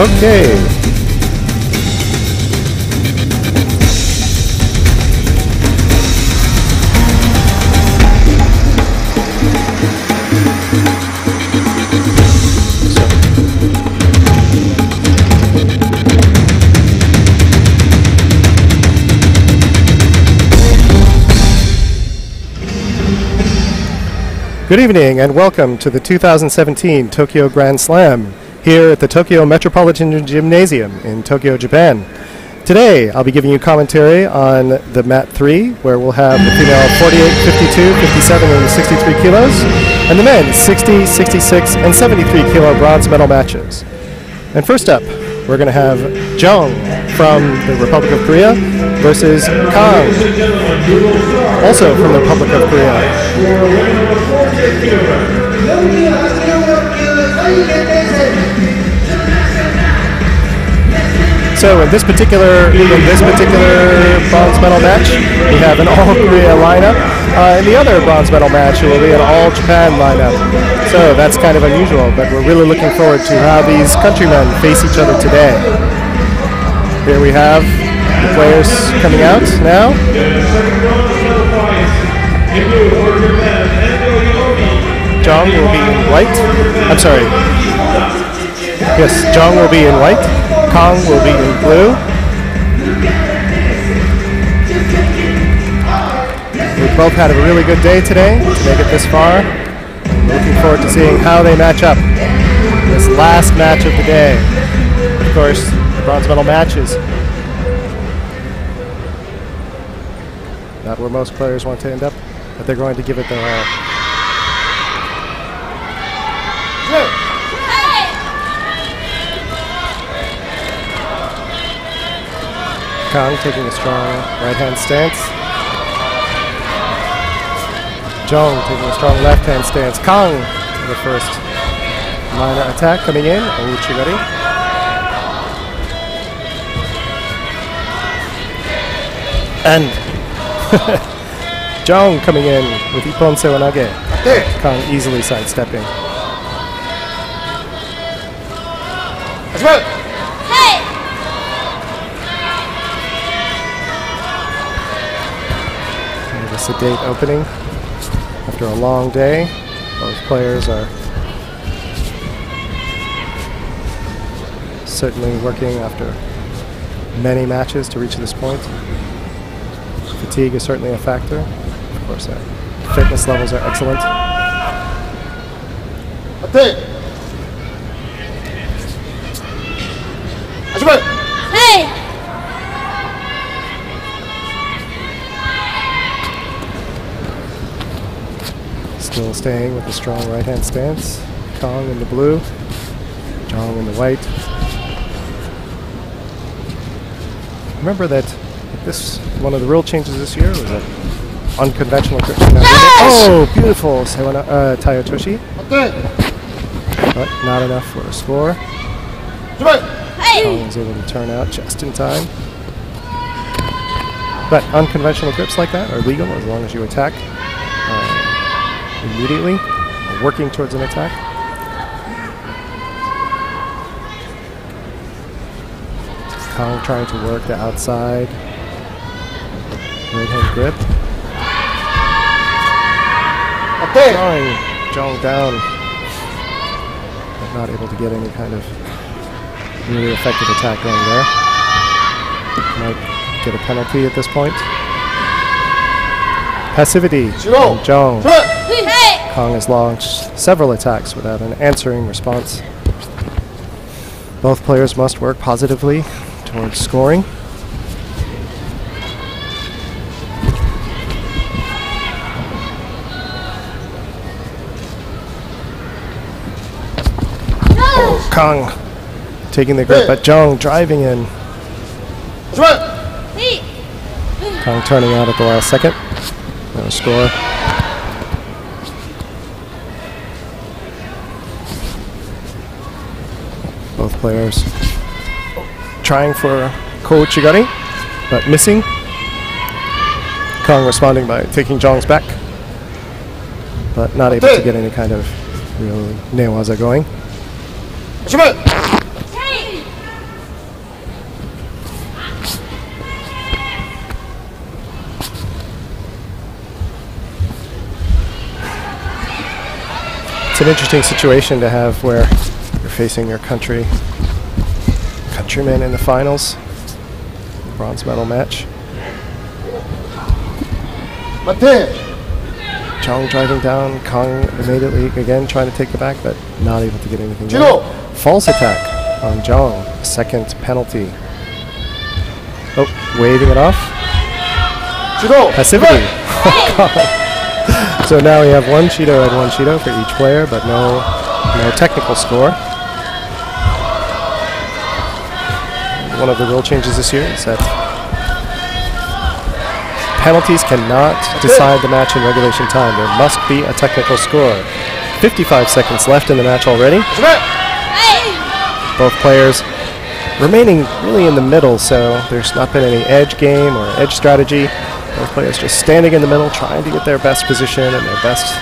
Okay. Good evening and welcome to the 2017 Tokyo Grand Slam here at the Tokyo Metropolitan Gymnasium in Tokyo, Japan. Today I'll be giving you commentary on the Mat 3, where we'll have the female 48, 52, 57, and 63 kilos, and the men 60, 66, and 73 kilo bronze medal matches. And first up, we're going to have Jung from the Republic of Korea versus Kang, also from the Republic of Korea. So in this particular bronze medal match, we have an all-Korea lineup. In the other bronze medal match, it will be an all-Japan lineup. So that's kind of unusual, but we're really looking forward to how these countrymen face each other today. Here we have the players coming out now. Jung will be in white. I'm sorry. Yes, Jung will be in white. Kang will be in blue. We've both had a really good day today to make it this far. We're looking forward to seeing how they match up in this last match of the day. Of course, the bronze medal matches. Not where most players want to end up, but they're going to give it their all. Kang taking a strong right-hand stance. Jung taking a strong left-hand stance. Kang, the first minor attack coming in. Ouchigari. And Jung coming in with Ippon Sewanage. Kang easily sidestepping. Let's go! Sedate opening after a long day. Both players are certainly working after many matches to reach this point. Fatigue is certainly a factor. Of course, fitness levels are excellent. Hey! Still staying with the strong right-hand stance. Kang in the blue, Jung in the white. Remember that this one of the rule changes this year was that unconventional grip. Oh, beautiful Tayotoshi. But not enough for a score. Kang was able to turn out just in time. But unconventional grips like that are legal as long as you attack immediately, working towards an attack. Kang trying to work the outside right-hand grip. Drawing Jung down, but not able to get any kind of really effective attack going there. Might get a penalty at this point. Passivity Judo. from Jong. Hey. Kong has launched several attacks without an answering response. Both players must work positively towards scoring. Oh, Kong taking the grip, but Jong driving in. Kong turning out at the last second. No score. Both players trying for Kouchigari, but missing. Kong responding by taking Jong's back, but not able to get any kind of real newaza going. It's an interesting situation to have where you're facing your countrymen in the finals, bronze medal match. Jong driving down, Kong immediately again trying to take the back, but not able to get anything done. False attack on Jong, second penalty. Oh, waving it off. Passivity. So now we have one Shido and one Shido for each player, but no technical score. One of the rule changes this year is that penalties cannot decide the match in regulation time. There must be a technical score. 55 seconds left in the match already. Both players remaining really in the middle, so there's not been any edge game or edge strategy. Both players just standing in the middle, trying to get their best position and their best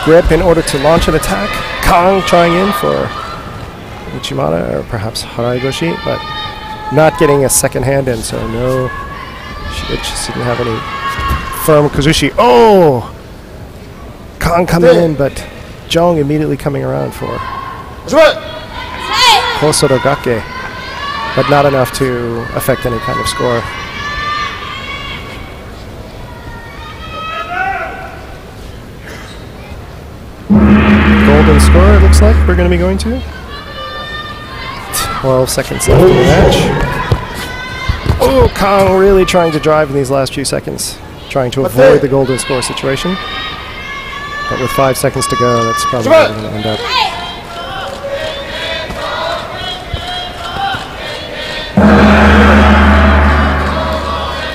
grip in order to launch an attack. Kong trying in for Uchimata or perhaps Haraigoshi, but not getting a second hand in, so no. She just didn't have any firm Kazushi. Oh! Kong coming in, but Jong immediately coming around for Kosorogake, but not enough to affect any kind of score. Golden score, it looks like we're going to be going to. 12 seconds left in the match. Oh, Kong really trying to drive in these last few seconds, trying to avoid the golden score situation. But with 5 seconds to go, that's probably where we're going to end up.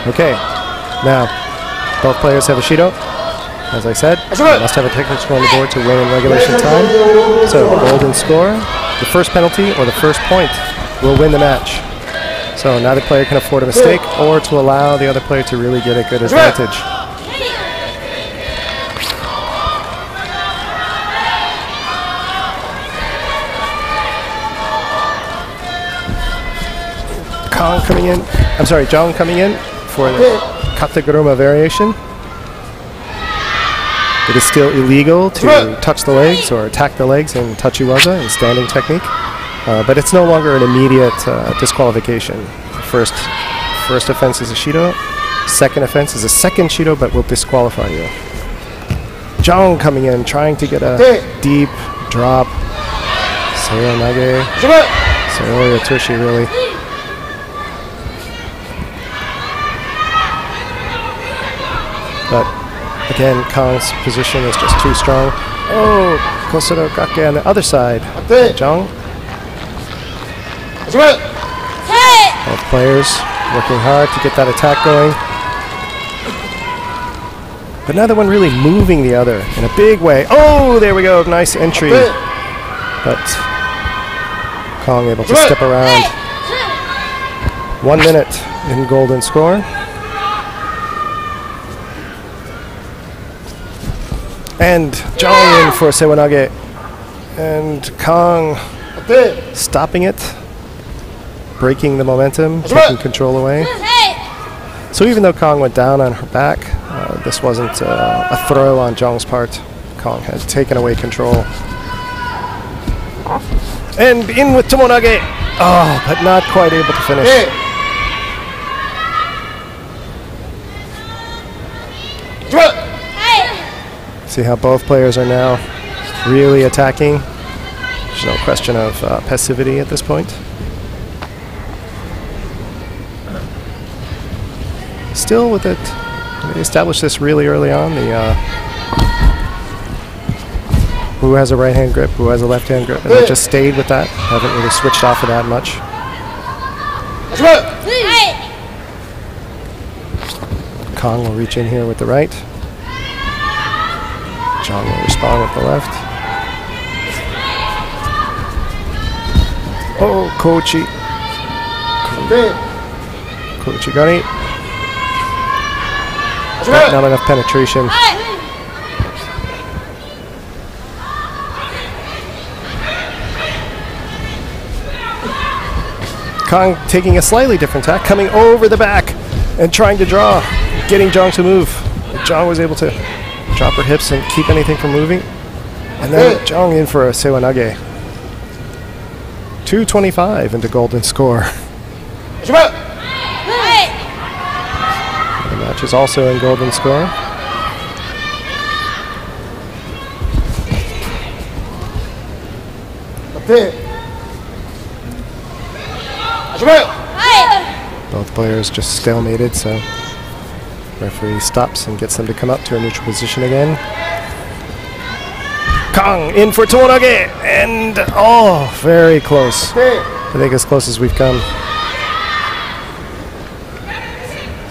Okay, now both players have a Shido. As I said, you must have a technical score on the board to win in regulation time. So, golden score, the first penalty or the first point will win the match. So, neither player can afford a mistake or to allow the other player to really get a good advantage. Jong coming in for the Kataguruma variation. It is still illegal to touch the legs or attack the legs in tachiwaza and standing technique, but it's no longer an immediate disqualification. First offense is a Shido, second offense is a second Shido, but will disqualify you. Jong coming in, trying to get a deep drop. Seo nage. Seo yotoshi, really. But again, Kong's position is just too strong. Oh, Kosoro Gake on the other side. Jong. Both players working hard to get that attack going. But neither one really moving the other in a big way. Oh, there we go. Nice entry. But Kong able to step around. 1 minute in golden score. And Jong in for Sewanage. And Kong stopping it. Breaking the momentum, taking control away. So even though Kong went down on her back, this wasn't a throw on Jong's part. Kong had taken away control. And in with Tomonage. Oh, but not quite able to finish. See how both players are now really attacking. There's no question of passivity at this point. Still with it, they established this really early on. The who has a right-hand grip, who has a left-hand grip, and they just stayed with that. Haven't really switched off of that much. Kong will reach in here with the right. John will respond with the left. Oh, Kochi. Kochi got it. Not enough penetration. Kong taking a slightly different tack, coming over the back and trying to draw, getting Jong to move. Jong was able to drop her hips and keep anything from moving. And then Jong in for a Sewanage. 225 into golden score. The match is also in golden score. Both players just stalemated, so referee stops and gets them to come up to a neutral position again. Kong in for Tomonage, and oh, very close. I think as close as we've come.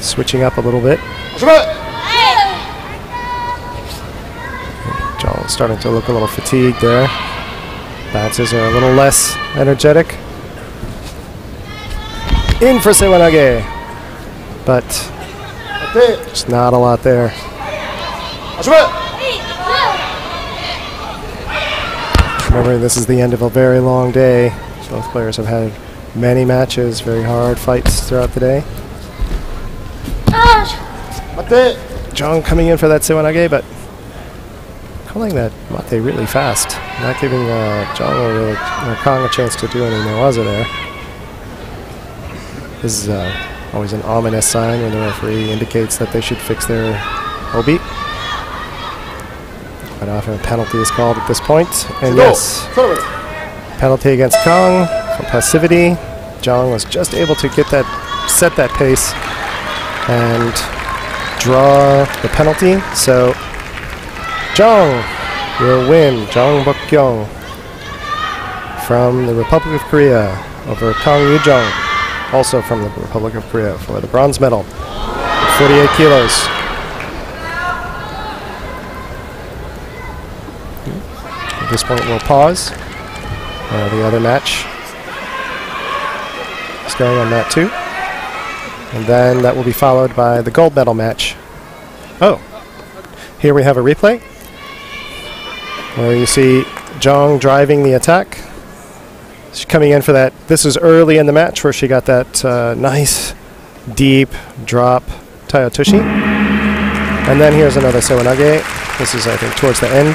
Switching up a little bit. John's starting to look a little fatigued there. Bounces are a little less energetic. In for Sewanage, but just not a lot there. Remembering this is the end of a very long day. Both players have had many matches, very hard fights throughout the day. Jong coming in for that Sewanage, but calling that mate really fast. Not giving Jong or Kong a chance to do any newaza there. This is always an ominous sign when the referee indicates that they should fix their obi. Quite often a penalty is called at this point. And yes, penalty against Kong for passivity. Jong was just able to get that, set that pace and draw the penalty. So Jong will win. Jong Bok-kyung from the Republic of Korea over Kong Yoo-jung, also from the Republic of Korea, for the bronze medal, 48 kilos. At this point we'll pause. The other match is going on mat 2. And then that will be followed by the gold medal match. Oh, here we have a replay where you see Jong driving the attack. She's coming in for that. This is early in the match where she got that nice deep drop Tayotushi. And then here's another Sewanage. This is, I think, towards the end.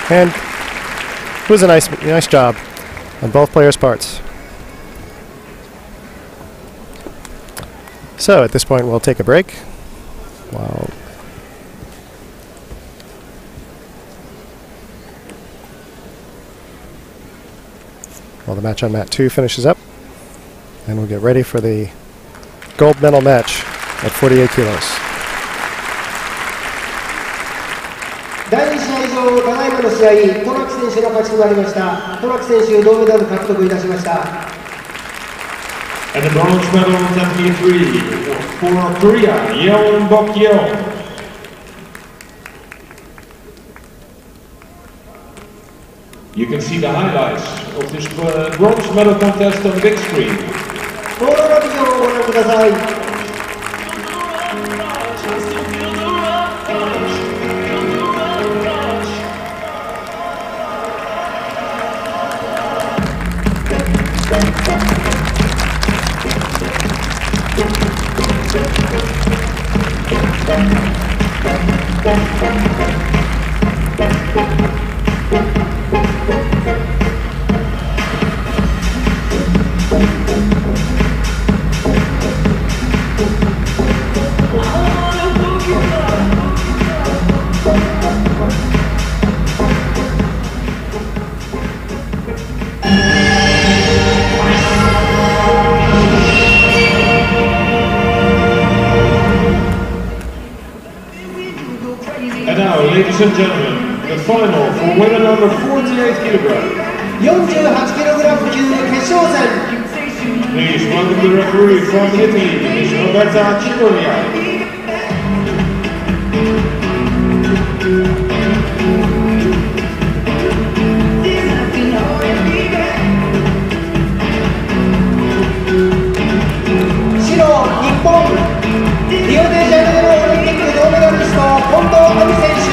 And it was a nice job on both players' parts. So at this point we'll take a break while the match on mat 2 finishes up, and we'll get ready for the gold medal match at 48 kilos. 第2試合場、ただいまの試合、トラキ選手の勝ちとなりました。トラキ選手、銅メダル獲得いたしました。And the bronze medal Tatami 3 for Korea, Yeon Bok-yeon. You can see the highlights of this bronze medal contest on the big screen. ゴールラビジョンをご覧ください。And now, ladies and gentlemen, the final for weight number 48 kilogram. 48kg 級決勝戦。 Please welcome the referee from Italy, Ms. Roberta Cipolla. リオデジャネイロオリンピック銅メダリスト近藤亜美選手。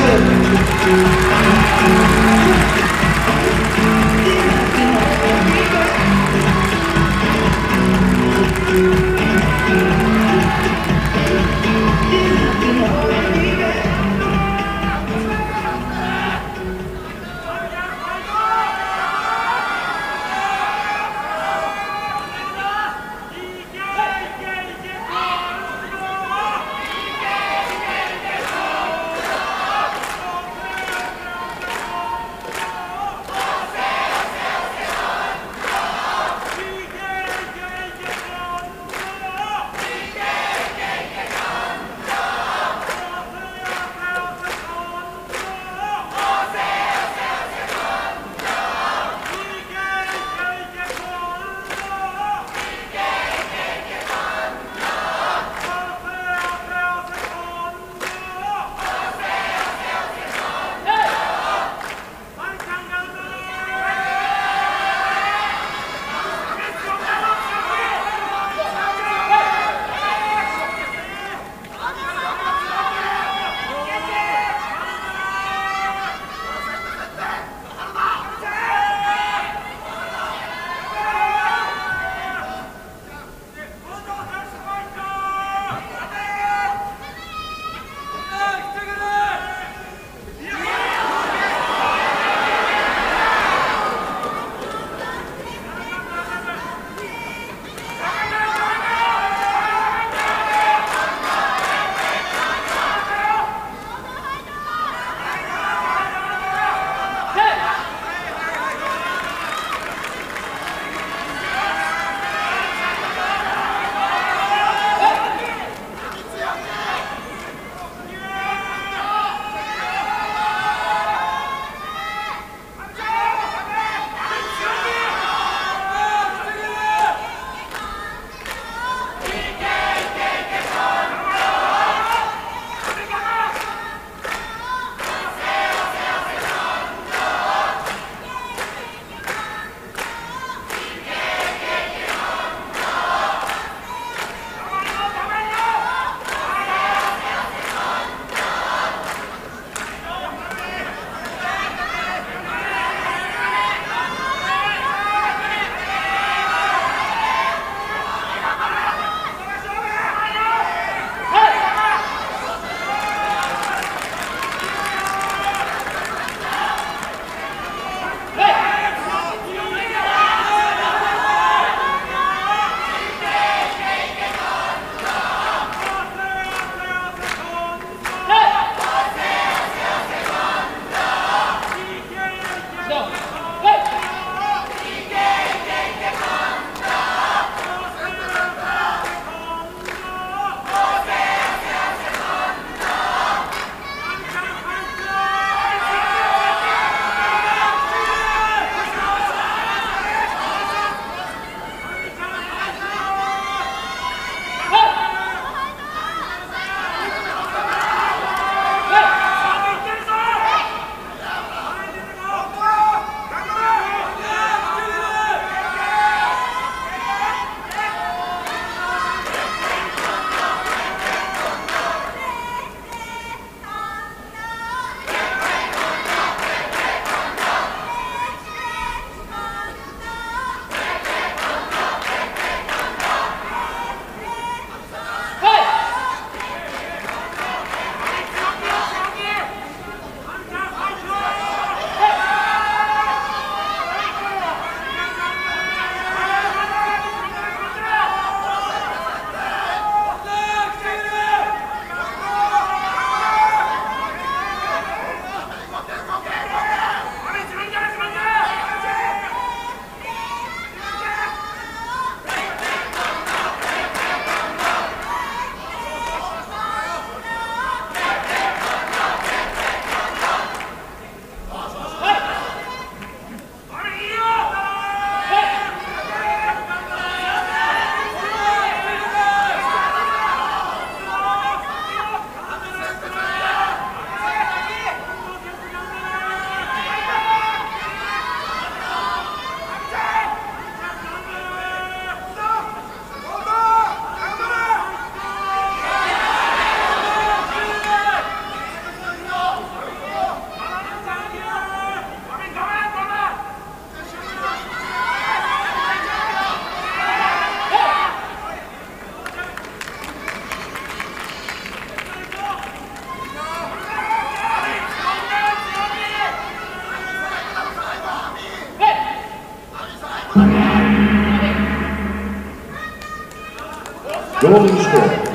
Golden score.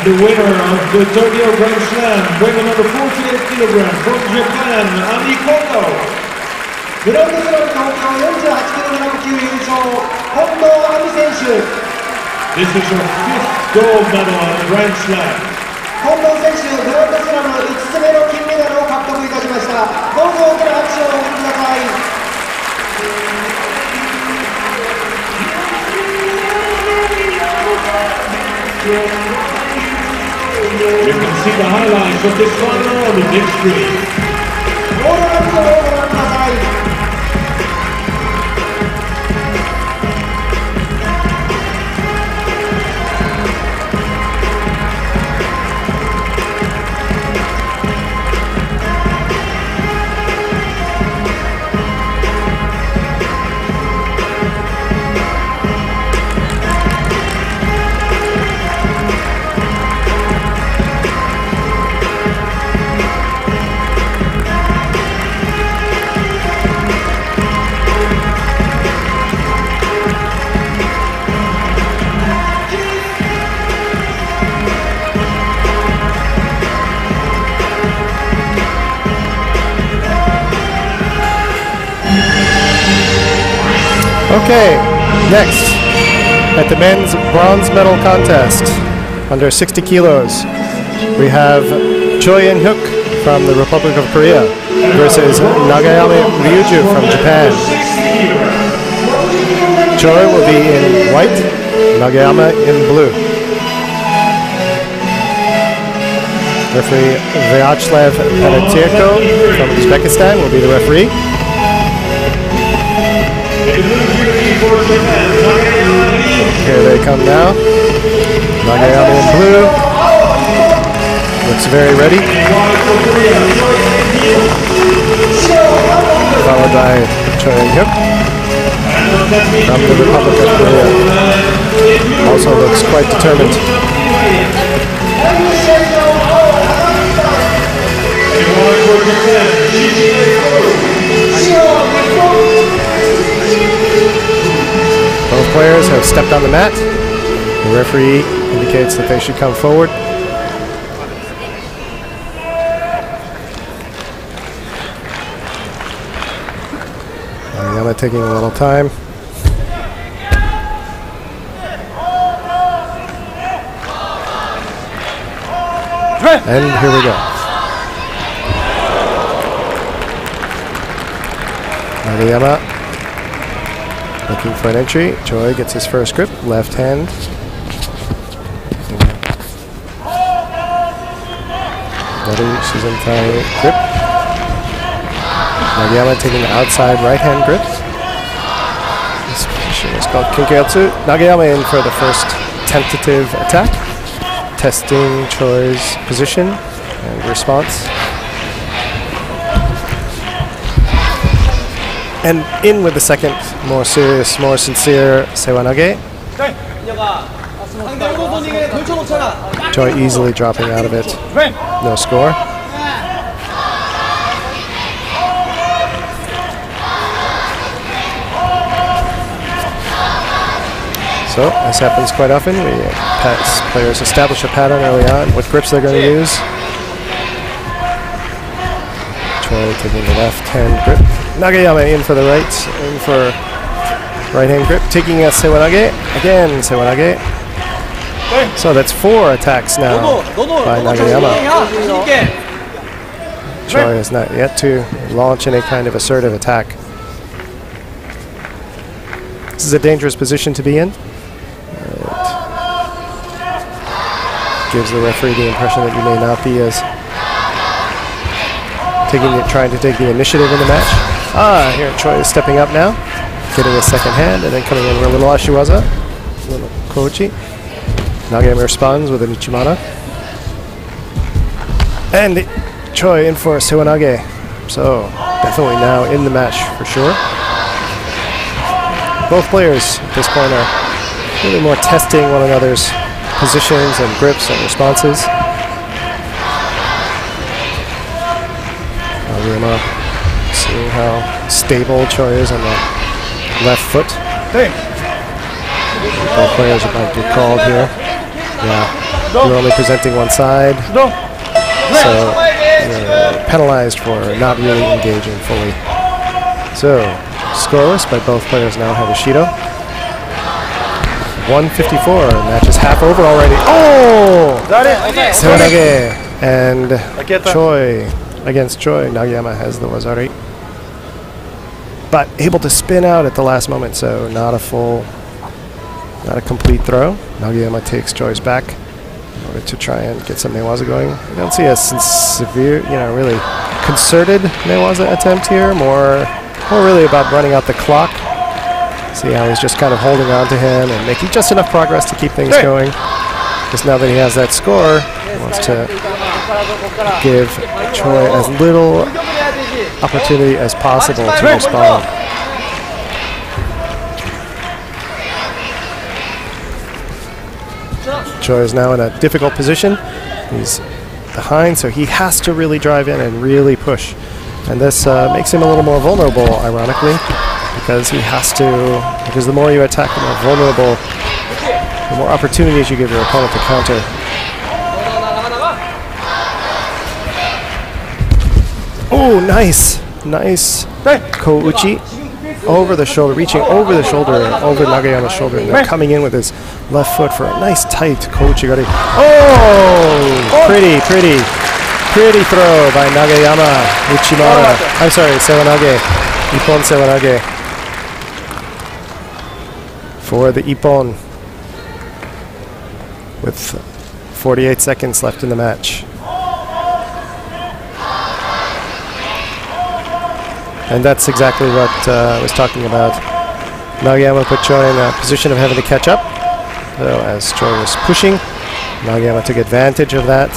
The winner of the Tokyo Grand Slam, weight number 48 kilograms from Japan, Amikoto. グランドスラム東京 48kg 級優勝、近藤亜美選手。 This is her 5th gold medal on the Grand Slam. 近藤選手、グランドスラム5つ目の金メダルを獲得いたしました。どうぞ大きな拍手をお送りください。 You can see the highlights of this final on the big screen. ゴールラインをご覧ください。 Okay, next, at the men's bronze medal contest, under 60 kilos, we have Choi In-hyuk from the Republic of Korea versus Nagayama Ryuju from Japan. Choi will be in white, Nagayama in blue. Referee Vyacheslav Panatyeko from Uzbekistan will be the referee. Here they come now. Nagayama in blue. Looks very ready. Followed by Choi In-hyuk from the Republic of Korea. Also looks quite determined. Both players have stepped on the mat. The referee indicates that they should come forward. Nagayama taking a little time. And here we go. Nagayama looking for an entry. Choi gets his first grip, left hand. Ready, Shizuntai grip. Nagayama taking the outside right hand grip. This position is called Kinkyatsu. Nagayama in for the first tentative attack, testing Choi's position and response. And in with the second, more serious, more sincere Sewanage. Choi easily dropping out of it. No score. So, this happens quite often. Players establish a pattern early on, what grips they're going to use. Choi taking the left hand grip. Nagayama in for the right, in for right hand grip, taking a Sewanage. Again, Sewanage. So that's 4 attacks now by Nagayama. Choi has not yet to launch any kind of assertive attack. This is a dangerous position to be in. It gives the referee the impression that you may not be as trying to take the initiative in the match. Here Choi is stepping up now, getting a second hand, and then coming in with a little Ashiwaza, a little Kochi. Nagayama responds with an Ichimata. And Choi in for Sewanage. So, definitely now in the match for sure. Both players at this point are really more testing one another's positions and grips and responses. Nagayama seeing how stable Choi is on the left foot. Both players might be called here. Yeah, you're only presenting one side. So you're penalized for not really engaging fully. So, scoreless, but both players now have a Shido. 154, match is half over already. Oh! Sewanage and Choi against Choi. Nagayama has the Wazari. But able to spin out at the last moment, so not a complete throw. Nagayama takes Choi's back in order to try and get some Newaza going. I don't see a severe, really concerted Newaza attempt here. More really about running out the clock. See how he's just kind of holding on to him and making just enough progress to keep things going. Because now that he has that score, he wants to give Choi as little opportunity as possible to respond. Choi is now in a difficult position. He's behind, so he has to really drive in and really push. And this makes him a little more vulnerable, ironically, because because the more you attack, the more vulnerable, the more opportunities you give your opponent to counter. Oh, nice Kouchi over the shoulder, reaching over the shoulder, over Nagayama's shoulder, and then coming in with his left foot for a nice tight Kouchi gari. Oh, pretty throw by Nagayama. Uchimata. I'm sorry, Sewanage. Ippon Sewanage. For the Ippon. With 48 seconds left in the match. And that's exactly what I was talking about. Nagayama put Choi in a position of having to catch up. So as Choi was pushing, Nagayama took advantage of that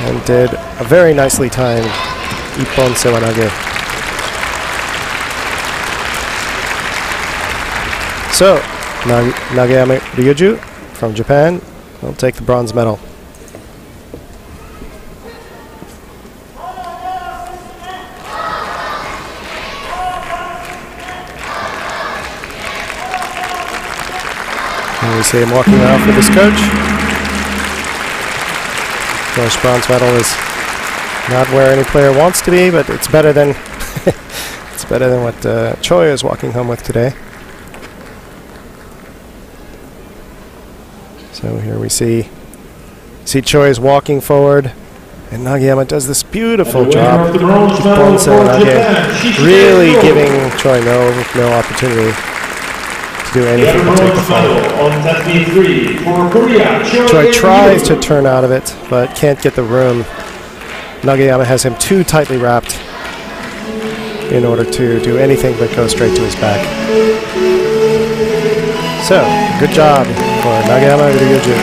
and did a very nicely timed Ippon Sewanage. So, Nagayama Ryuju from Japan will take the bronze medal. And we see him walking off with his coach. Of course, bronze medal is not where any player wants to be, but it's better than it's better than what Choi is walking home with today. So here we see Choi is walking forward, and Nagayama does this beautiful job. Really giving Choi no opportunity to do anything but take the fight. Choi tries to turn out of it, but can't get the room. Nagayama has him too tightly wrapped in order to do anything but go straight to his back. So, good job for Nagayama Ryuju.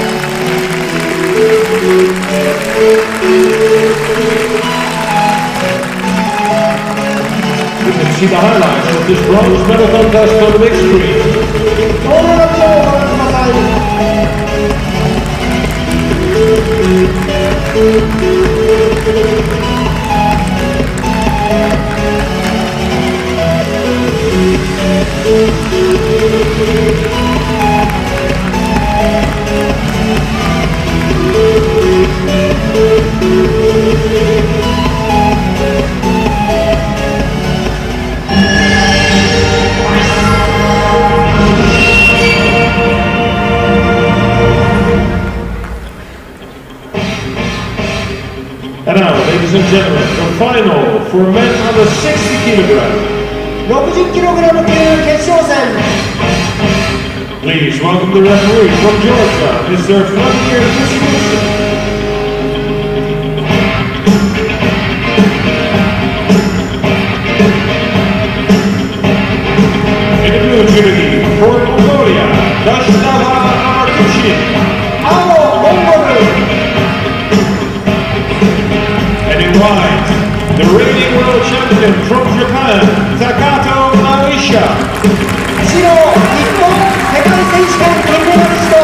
You can see the highlights of this bronze medal contest on the big screen. gentlemen, the final for men under 60 kilograms. 60キログラム級決勝戦。 Please welcome the referee from Georgia, Mr. Vladimir Kusimusin. In the blue trinity, for Mongolia, Dashtava Amartushin. And in white, the reigning world champion from Japan, Takato Naisha. 白、日本世界選手権金メダリスト。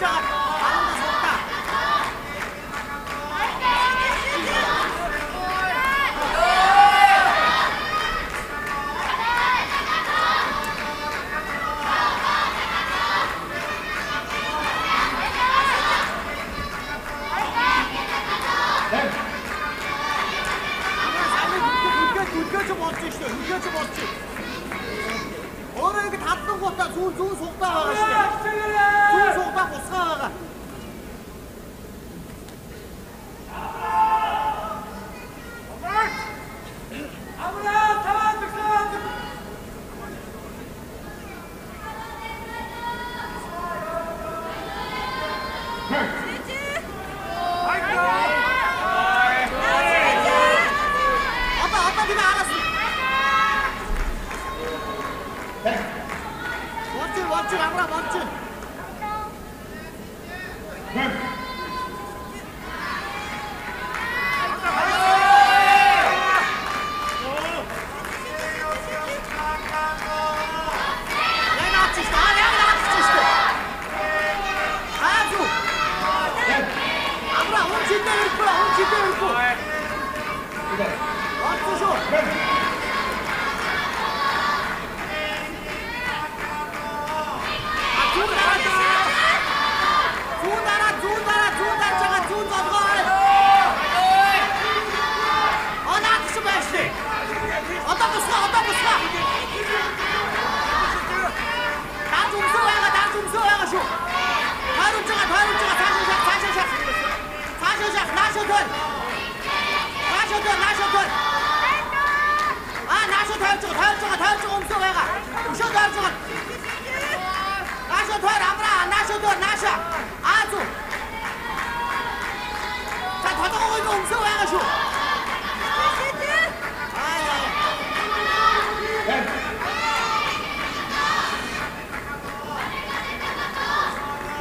자,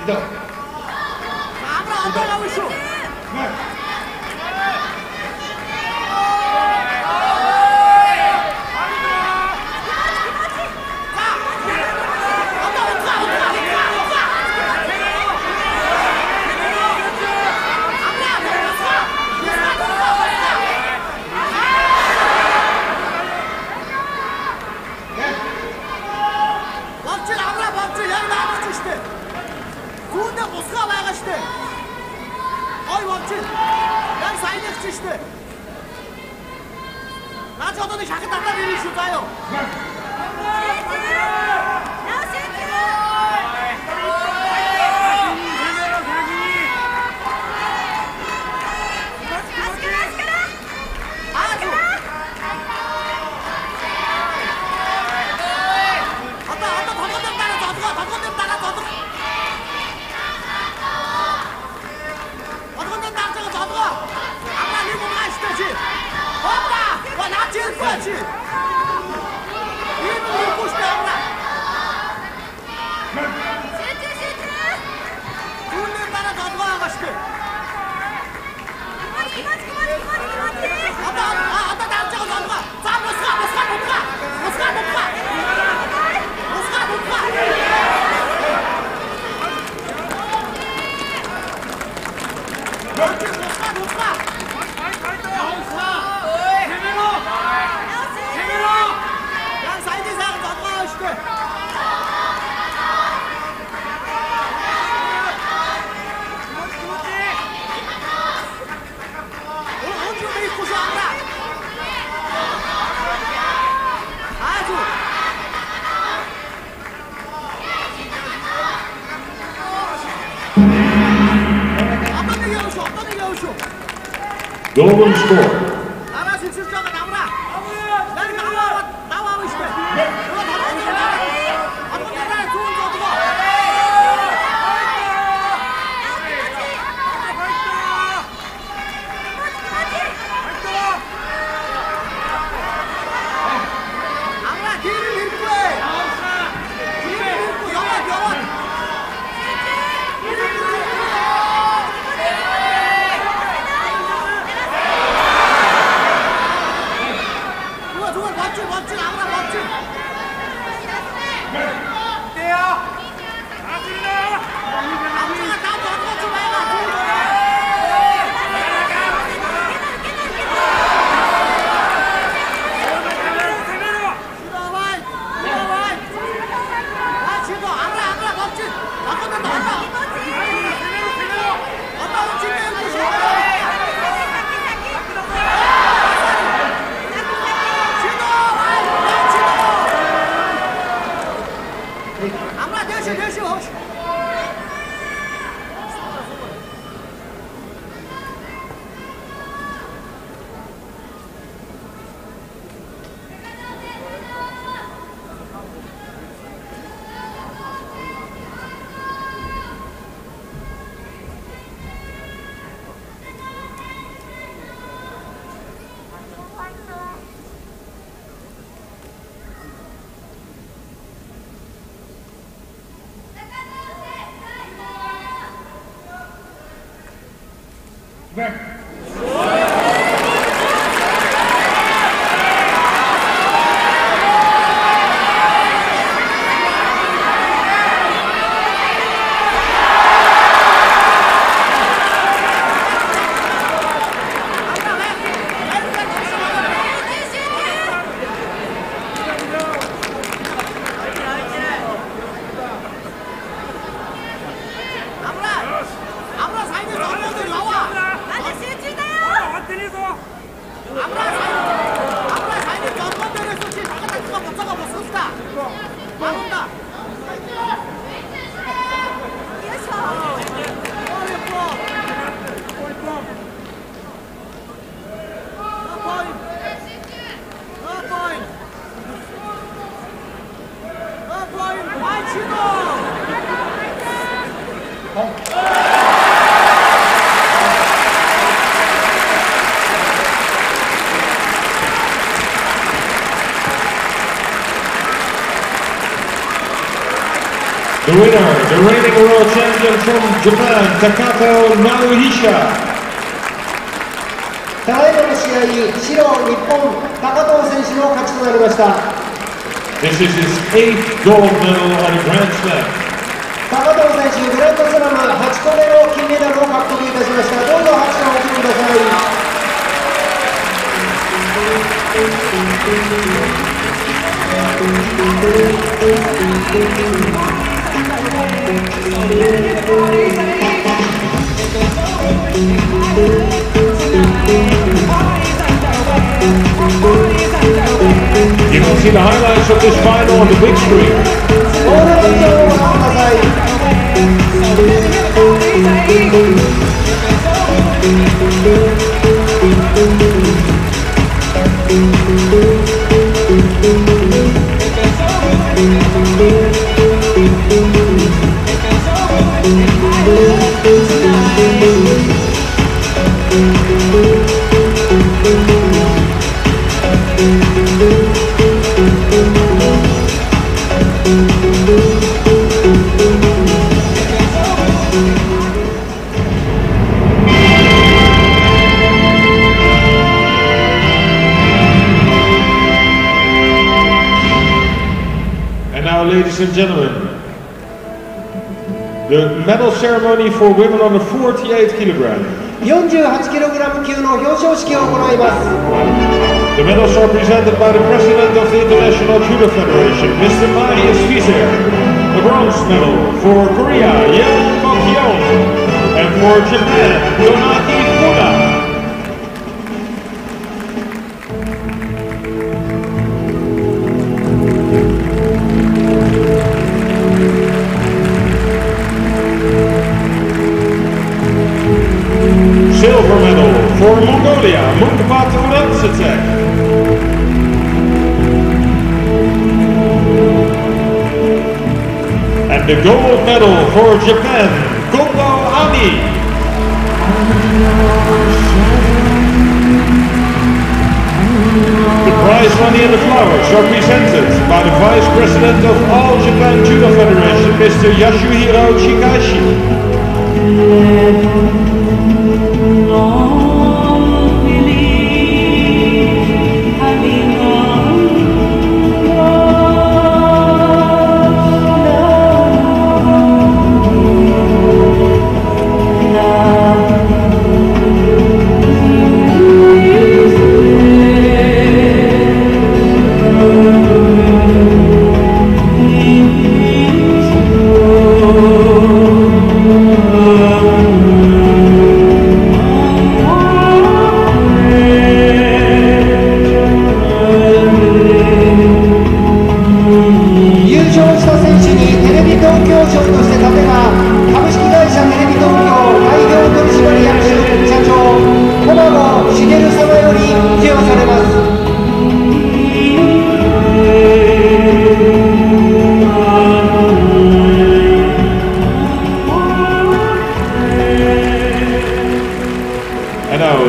Judo. Golden score. The winner, the reigning world champion from Japan, Takato Naruhisha. ただいまの試合、白、日本、高藤選手の勝ちとなりました。This is his 8th gold medal at a Grand Slam. 高藤選手、グランドスラム8個目の金メダルを獲得いたしました。どうぞ拍手をお送りください。You can see the highlights of this final on the big screen. 大鍋場をご覧ください。Ladies and gentlemen, the medal ceremony for women on the 48 kilogram. 48キログラム級の表彰式を行います。 The medals are presented by the president of the International Judo Federation, Mr. Marius Fieser. The bronze medal for Korea, Yeon Mok-yeon, and for Japan, Donaki Fuda. Silver medal for Mongolia, Mungpat Uransatek. And the gold medal for Japan, Gondo Ami. The prize money and the flowers are presented by the Vice President of All Japan Judo Federation, Mr. Yasuhiro Chikashi.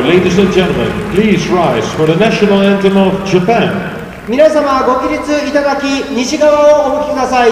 Ladies and gentlemen, please rise for the national anthem of Japan. 皆様ご起立いただき、西側をお向きください。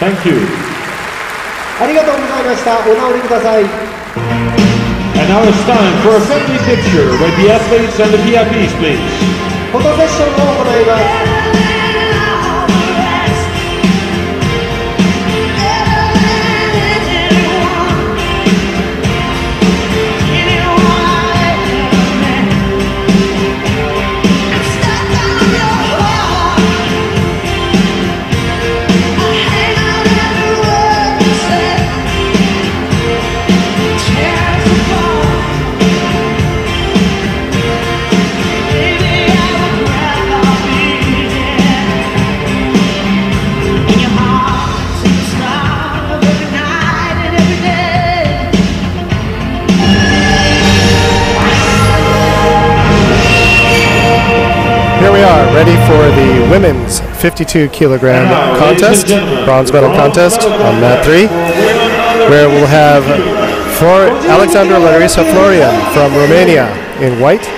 Thank you. ありがとうございました。お直りください。 And now it's time for a family picture with the athletes and the VIPs, please. フォトセッションを行います。women's 52 kilogram contest, bronze medal contest on mat 3, where we'll have Alexandra Larissa Florian from Romania in white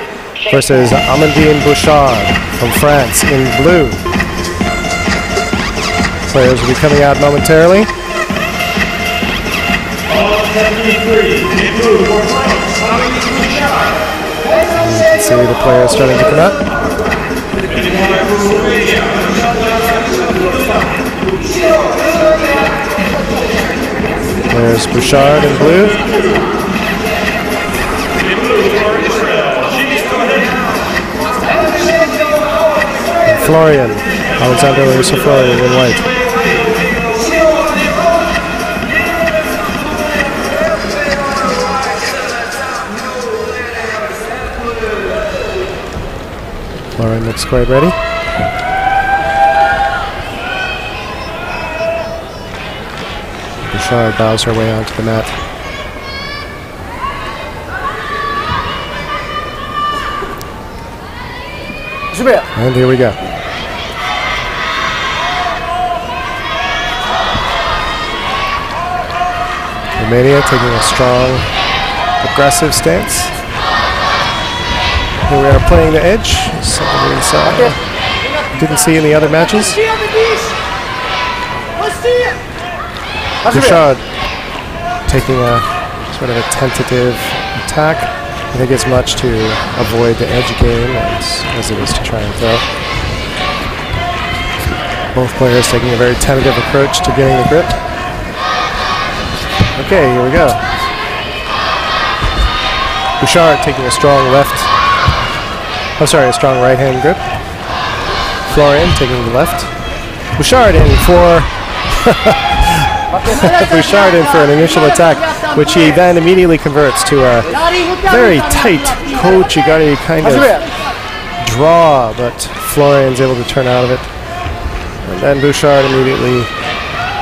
versus Amandine Bouchard from France in blue. Players will be coming out momentarily. You can see the players starting to come out. There's Bouchard in blue. And Florian, Alexandra Larissa Florian in white. Florian looks quite ready. Bouchard bows her way onto the mat. And here we go. Romania taking a strong, aggressive stance. Here we are playing the edge. Something we didn't see in the other matches. Bouchard taking a sort of a tentative attack. I think as much to avoid the edge game as it is to try and throw. Both players taking a very tentative approach to getting the grip. Okay, here we go. Bouchard taking a strong a strong right hand grip. Florian taking the left. Bouchard in for Bouchard in for an initial attack, which he then immediately converts to a very tight Kochigari kind of draw, but Florian's able to turn out of it. And then Bouchard immediately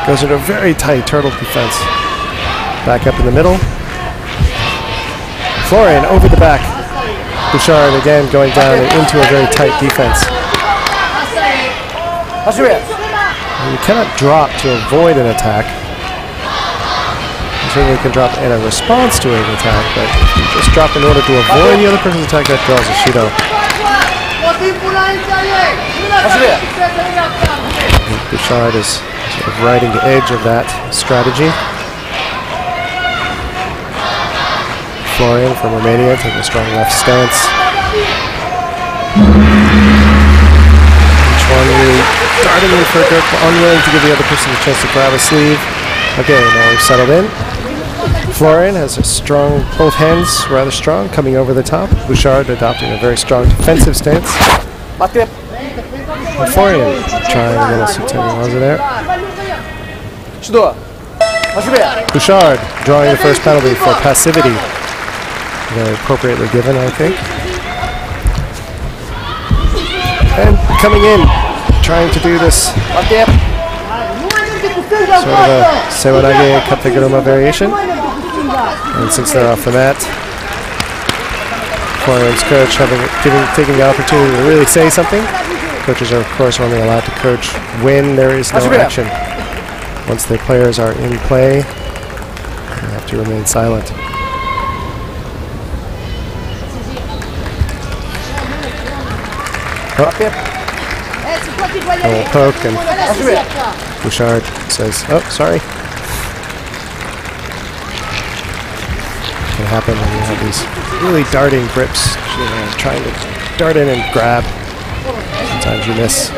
goes into a very tight turtle defense. Back up in the middle. Florian over the back. Bouchard again going down and into a very tight defense. You cannot drop to avoid an attack. You certainly can drop in a response to an attack, but if you just drop in order to avoid the other person's attack, that draws a Judo. Bouchard is sort of riding the edge of that strategy. Florian from Romania taking a strong left stance. Each one really darting in for a grip, unwilling to give the other person a chance to grab a sleeve. Okay, now we've settled in. Florian has a strong, both hands rather strong, coming over the top. Bouchard adopting a very strong defensive stance. And Florian trying a little Sutemi there. Bouchard drawing the first penalty for passivity. Very appropriately given, I think. And coming in, trying to do this sort of a Sewanage Kateguruma variation. And since they're off the mat, Florian's coach taking the opportunity to really say something. Coaches are, of course, only allowed to coach when there is no action. Once the players are in play, they have to remain silent. Oh. A little poke, and Bouchard says, "Oh, sorry." Can happen when you have these really darting grips, trying to dart in and grab. Sometimes you miss.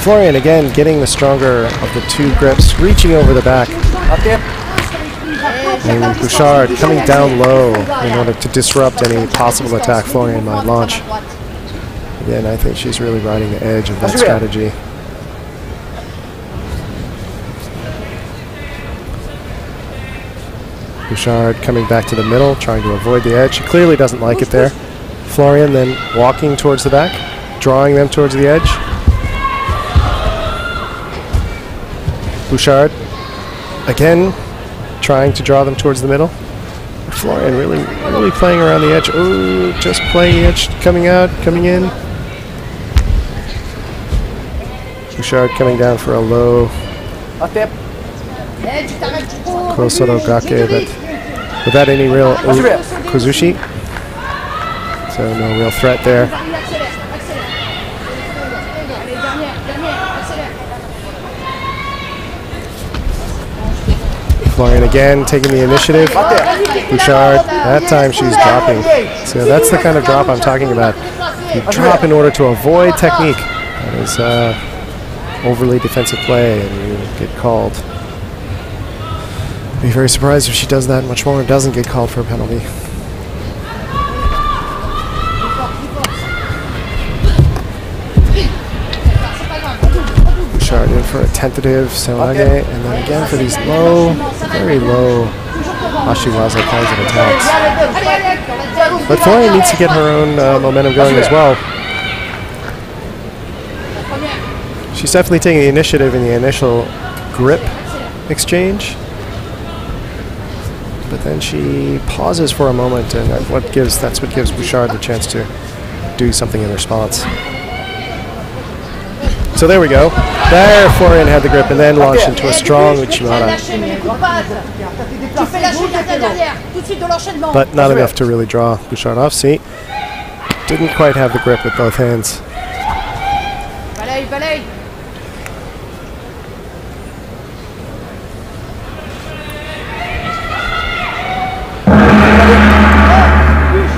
Florian again getting the stronger of the two grips, reaching over the back. And Bouchard coming down low in order to disrupt any possible attack Florian might launch. Again, I think she's really riding the edge of that strategy. Bouchard coming back to the middle, trying to avoid the edge. She clearly doesn't like it there. Florian then walking towards the back, drawing them towards the edge. Bouchard again trying to draw them towards the middle. Florian really playing around the edge. Oh, just playing the edge, coming out, coming in. Bouchard coming down for a low Kosoro Gake, but without any real Kozushi. So no real threat there. Florian again taking the initiative. Bouchard, that time she's dropping. So that's the kind of drop I'm talking about. You drop in order to avoid technique. That is overly defensive play and you get called. Be very surprised if she does that much more and doesn't get called for a penalty. Bouchard in for a tentative Seoage, and then again for these low, very low Ashiwaza kinds of attacks. But Florian needs to get her own momentum going as well. She's definitely taking the initiative in the initial grip exchange. But then she pauses for a moment, and that's what gives Bouchard the chance to do something in response. So there we go. There, Florian had the grip and then launched into a strong Uchimata. But not enough to really draw Bouchard off. See? Didn't quite have the grip with both hands.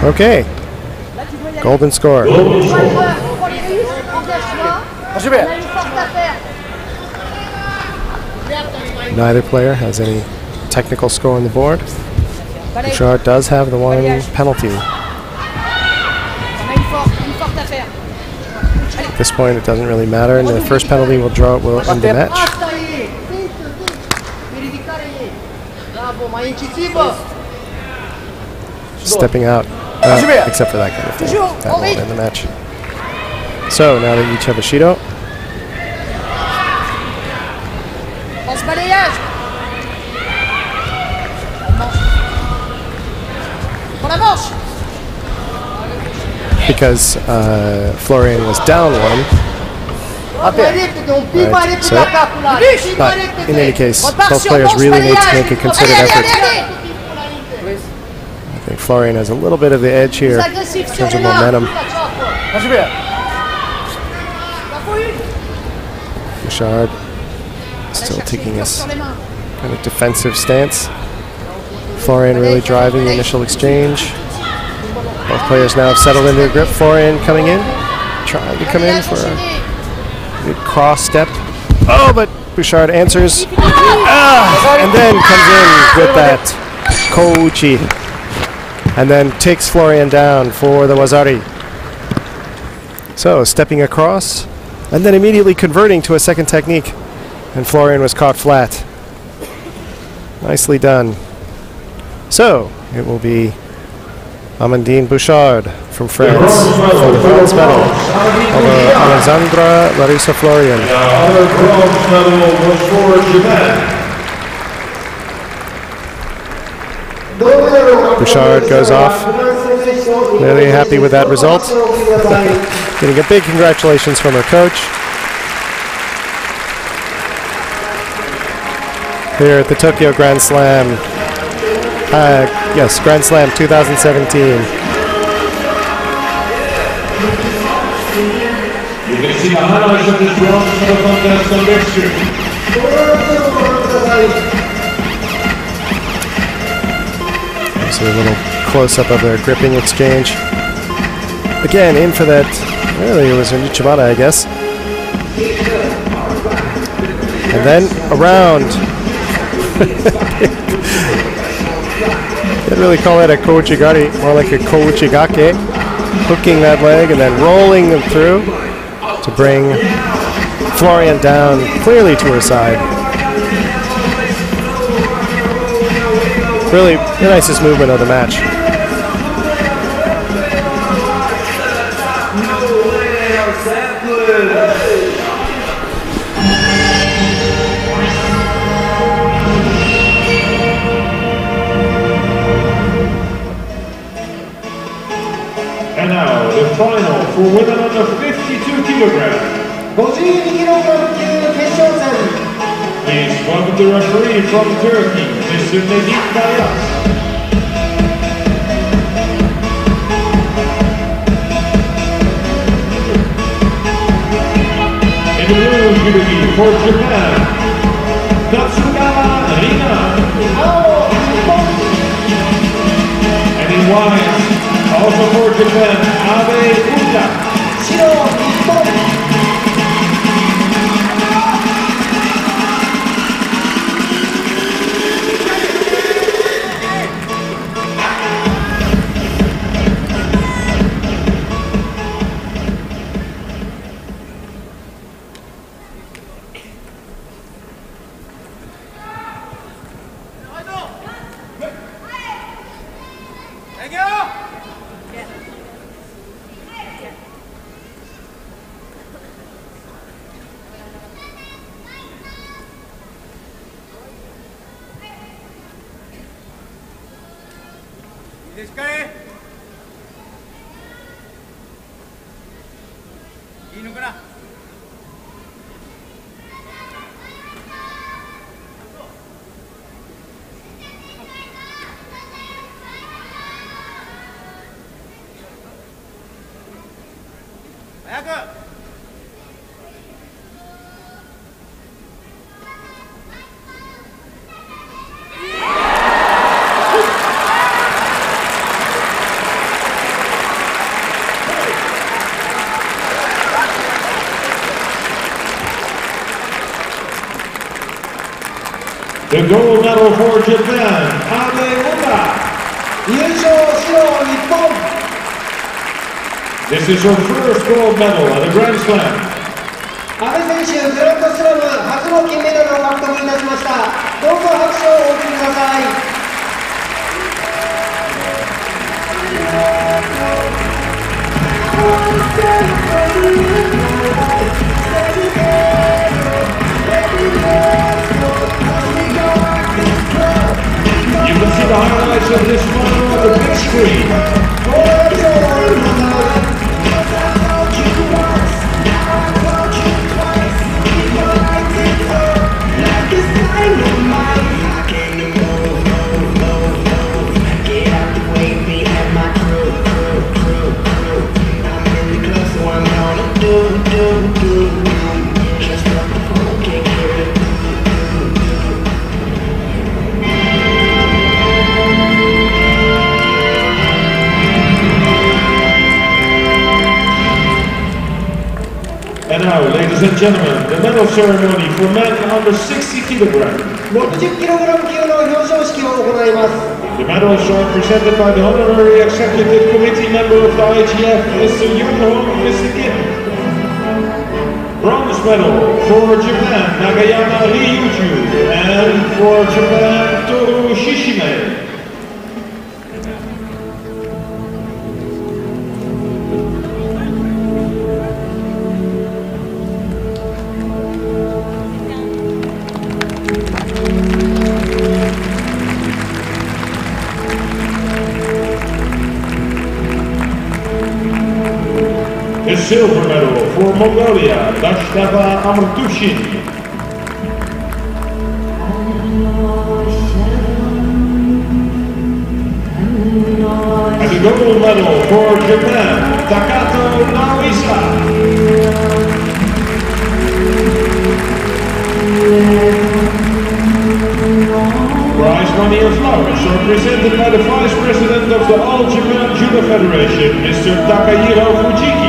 Okay. Golden score. Neither player has any technical score on the board. Bouchard does have the one penalty. At this point, it doesn't really matter, and the first penalty will end the match. Stepping out, except for that kind of thing. That won't end the match. So now they each have a Shido. Because Florian was down one. Right, so, but in any case, both players really need to make a concerted effort. I think Florian has a little bit of the edge here in terms of momentum. Bouchard still taking this kind of defensive stance. Florian really driving the initial exchange. Both players now have settled into the grip. Florian coming in, trying to come in for a good cross step. Oh, but Bouchard answers. And then comes in with that Kouchi. And then takes Florian down for the Wazari. So, stepping across, and then immediately converting to a second technique. And Florian was caught flat. Nicely done. So, it will be Amandine Bouchard from France for the bronze medal over Alexandra Larissa Florian. Our bronze medal was for Japan. Bouchard goes off. Really happy with that result. Getting a big congratulations from her coach. Here at the Tokyo Grand Slam. Yes, Grand Slam 2017. You can see the highlights of this bronze medal contest on this stream. So a little close-up of their gripping exchange. Again, in for that, really it was an Uchimata, I guess. And then around. Can't really call that a Kouchigari, more like a Kouchigake. Hooking that leg and then rolling them through to bring Florian down clearly to her side. Really the nicest movement of the match. And now the final for women under 52 kilograms. 52キログラム the referee from Turkey, Mr. Nedim Dayas. In the blue judo for Japan, Tatsukama Rina. And in white, also for Japan, Abe Uta. The gold medal for Japan, Abe Uta. This is her first gold medal at a Grand Slam. 阿部選手、グランドスラム初の金メダルを獲得いたしました。どうぞ拍手をお送りください。You can see the highlights of this final on the big screen. And now, ladies and gentlemen, the medal ceremony for men under 60 kilograms. 60キログラム級の表彰式を行います。The medals are presented by the Honorary Executive Committee member of the IGF, Mr. Yuno Mr. Bronze medal for Japan, Nagayama Ryuju, and for Japan, Toru Shishime. The silver medal for Mongolia, Dashtava Amartushin. And the gold medal for Japan, Takato Naoisa. Prize money and flowers are presented by the Vice President of the All Japan Judo Federation, Mr. Takahiro Fujiki.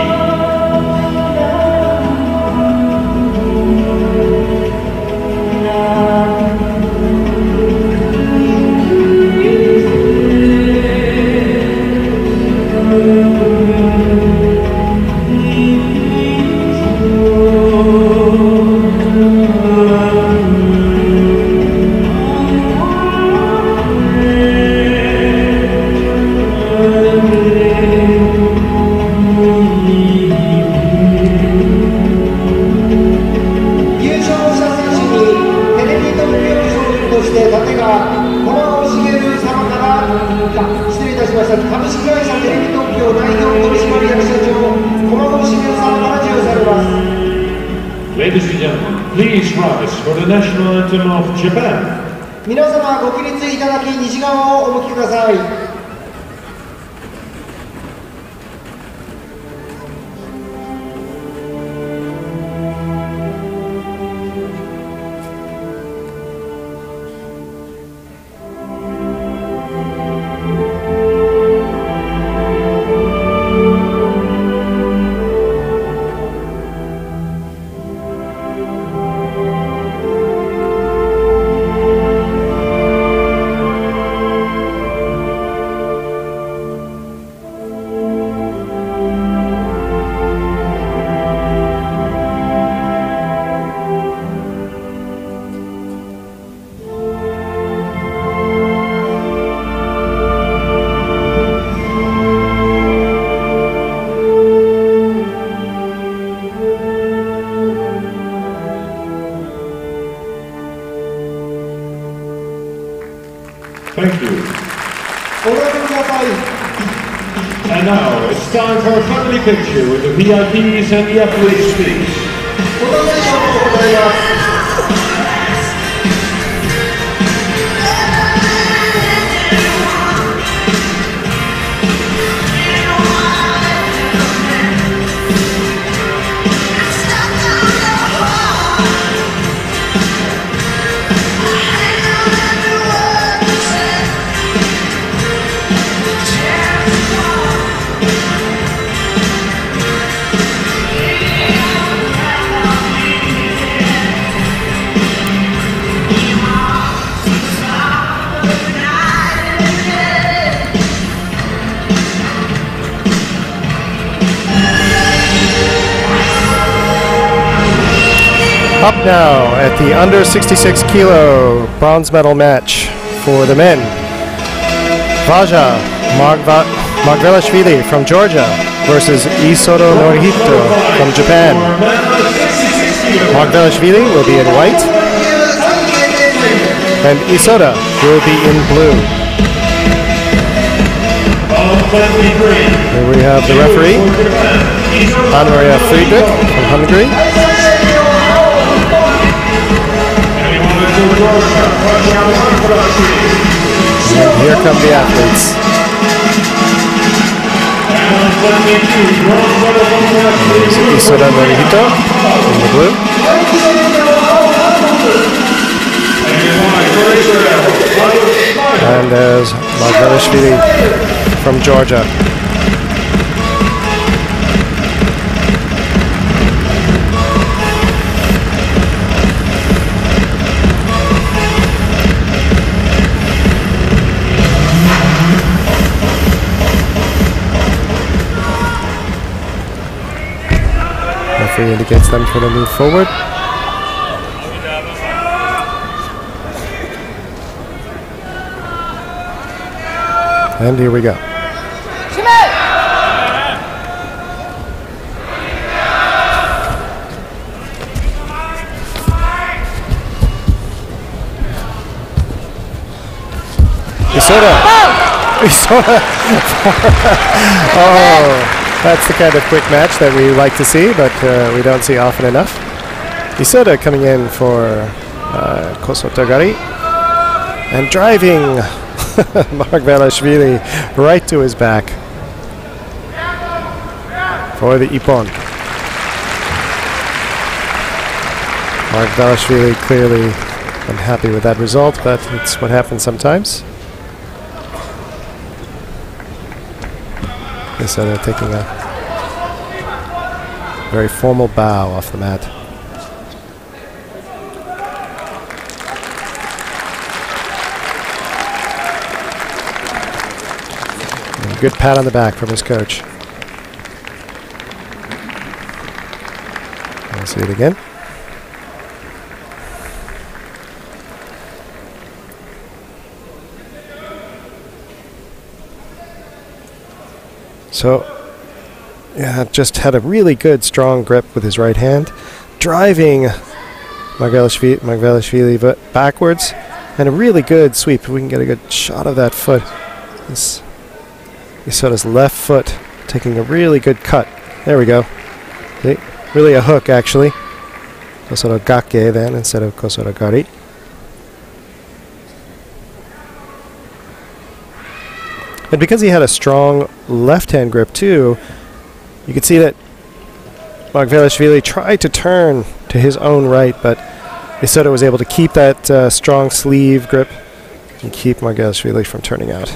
Ladies and gentlemen, please rise for the national anthem of Japan. 皆様ご起立いただき西側をお向きください。Thank you. And now it's time for a family picture with the VIPs and the athletes, please. Up now at the under 66 kilo bronze medal match for the men. Vaja Margvelashvili from Georgia versus Isoro Norihito from Japan. Margvelashvili will be in white and Isoda will be in blue. Here we have the referee, Anna-Maria Friedrich from Hungary. And here come the athletes. Isoda Norihito in the blue. And there's Margvelashvili from Georgia. Referee indicates them for the move forward. And here we go. Isoda! Isoda! Oh! That's the kind of quick match that we like to see, but we don't see often enough. Isoda coming in for Kosotagari and driving Margvelashvili right to his back for the Ippon. Margvelashvili clearly unhappy with that result, but it's what happens sometimes. Isoda taking a very formal bow off the mat. And a good pat on the back from his coach. We'll see it again. So, yeah, just had a really good, strong grip with his right hand, driving Margvelashvili backwards, and a really good sweep. If we can get a good shot of that foot. This Isoda's left foot taking a really good cut. There we go. See? Really a hook, actually. Kosorogake then instead of kosorogari. And because he had a strong left-hand grip too, you could see that Margvelashvili tried to turn to his own right, but Isotta was able to keep that strong sleeve grip and keep Margvelashvili from turning out.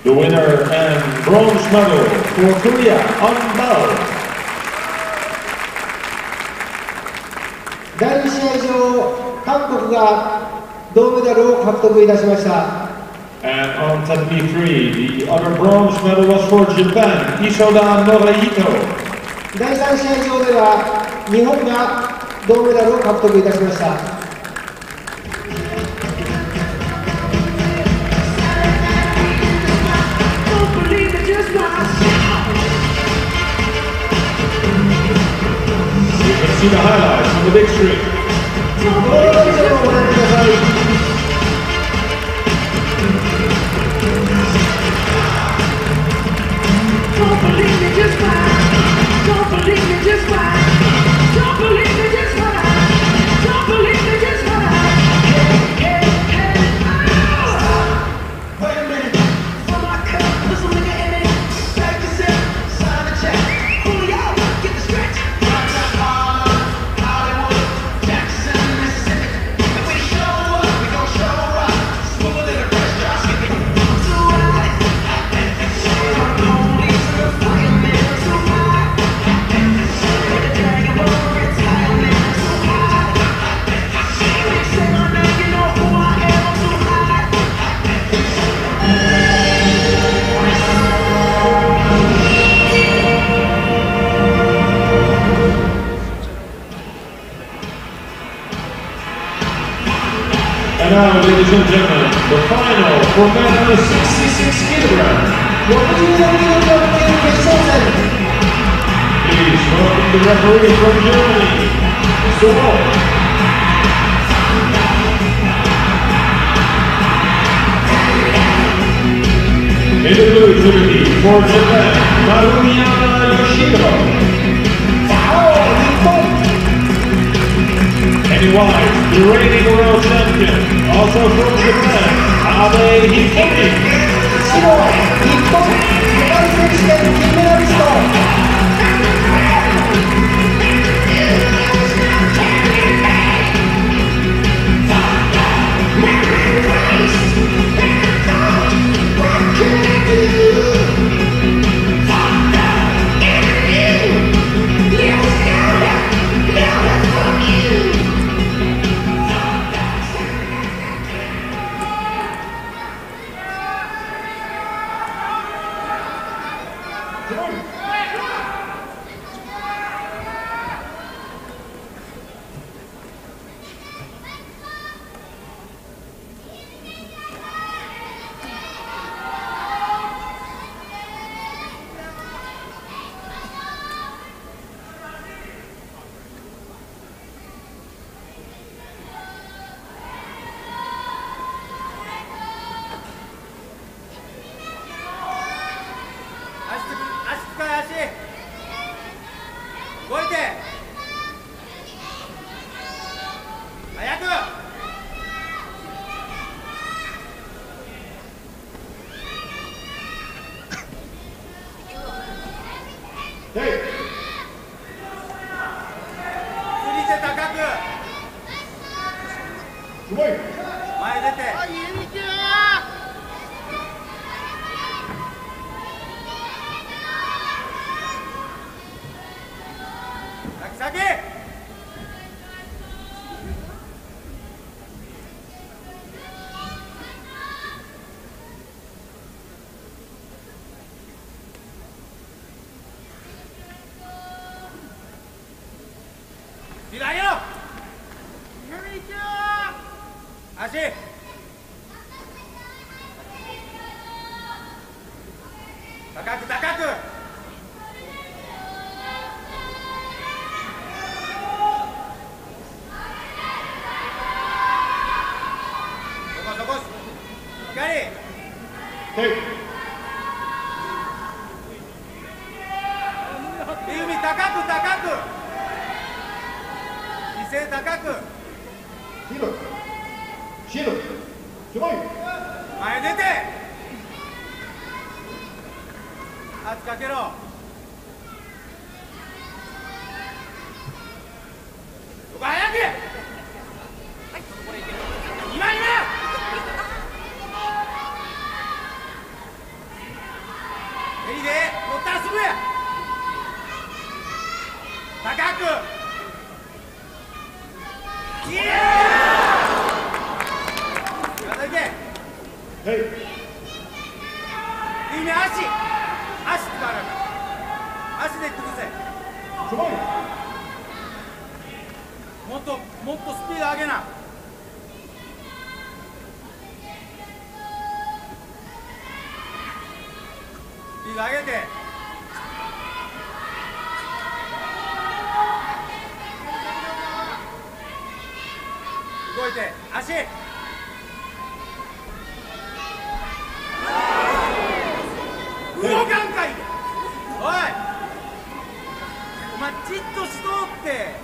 The winner and bronze medal for Korea, Untitled. 第2試合上、韓国が銅メダルを獲得いたしました。And on Tatami 3, the other bronze medal was for Japan, Isoda Norihito. 第3試合場では、日本が銅メダルを獲得いたしました。See the highlights on the big screen. Don't believe me, just fine. Don't believe me, just fine. Don't believe me, just fine. Don't believe me, just fine. Hey, hey, oh! Wait a minute. Fill my cup, put some nigga in it. Take a sip, sign the check. Julio, get the stretch. Hollywood, Jackson, Mississippi. If we show up, we gon' show up. Smoother than a fresh drop skipping. I'm too high. Police and the firemen are too high. The dragon ball retirement is too high. When you say my name, you know who I am. I'm too high. And now, ladies and gentlemen, the final for men under 66 kilograms. 64キロ級決勝戦。 Please welcome the referee from Germany, Mr. Wolf. In the blue jersey for Japan, Maruyama Yoshiro. And in white, the reigning world champion, also from Japan, Abe Hitomi. 白、日本、世界選手権金メダリスト。いいね、足使わなかった。足で崩せ。もっとスピード上げな。スピード上げて。動いて、足。動かんかい。おい。お前じっとしとって。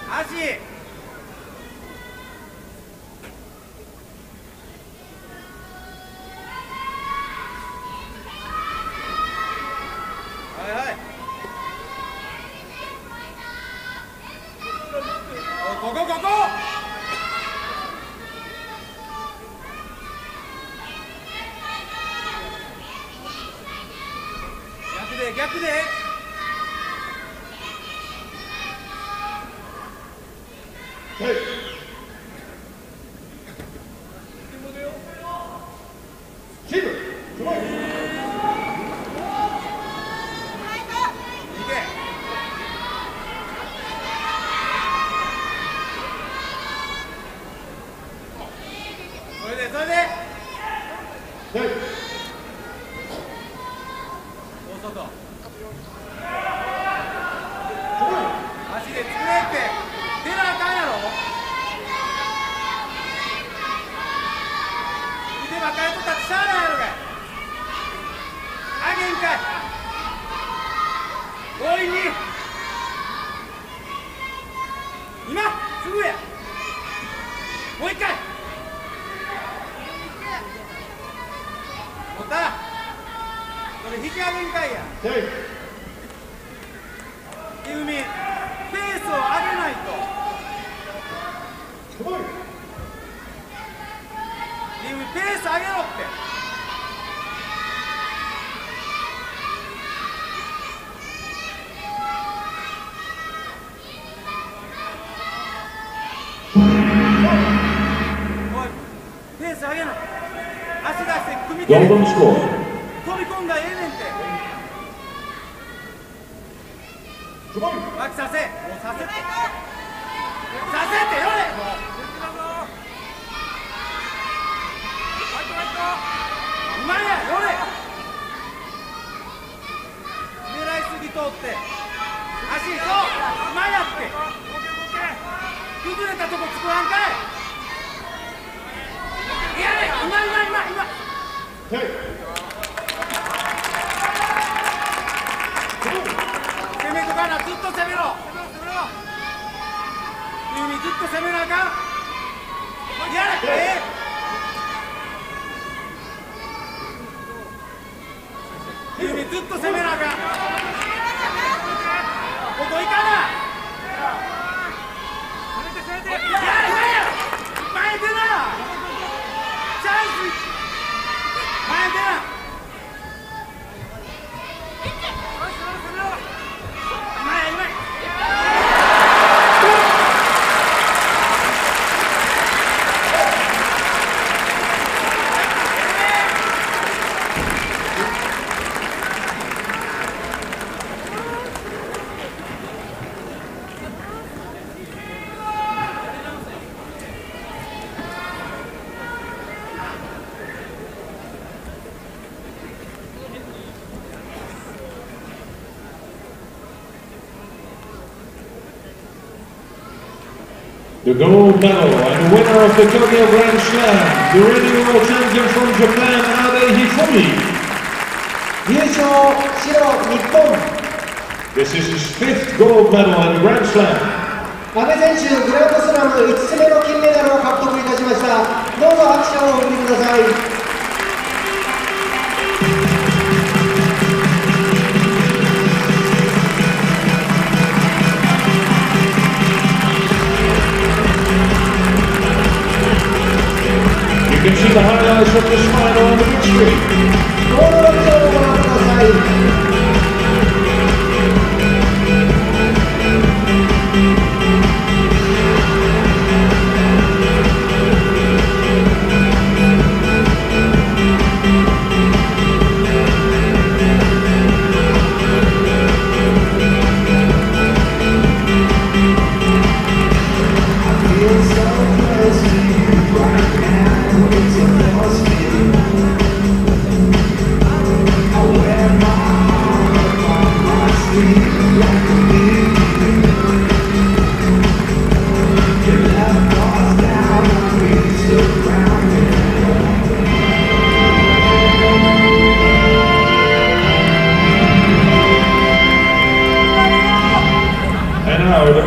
足。はいはい。ここ。逆で。それで。大外。足で作れって出なあかんやろ。腕ばっかりとったってしゃあないやろがい。あげんかい。強引に今すぐや。もう一回持ったらそれ引き上げんかいや。ひふみ、ペースを上げないと。ひふみ、ペース上げろって。おい、ペース上げろ。足出して組み手で飛び込んだらええねんって。巻きさせ、もうさせってよれ。もううまいやよれ。狙いすぎ通って足そううまいやって。崩れたとこ作らんかい。やれうまい。攻めとかな、ずっと攻めろ。ゆみずっと攻めなあかん。やれゆみずっと攻めなあかん。ここ行かな。やれ前出な。チャンス前出な。The gold medal and winner of the Tokyo Grand Slam, the reigning world champion from Japan, Abe Hifumi. 優勝白日本。 This is his 5th gold medal in Grand Slam. 阿部選手、グランドスラム5つ目の金メダルを獲得いたしました。どうぞ拍手をお送りください。You can see the highlights of this final on the big screen. ゴールドショーをご覧ください。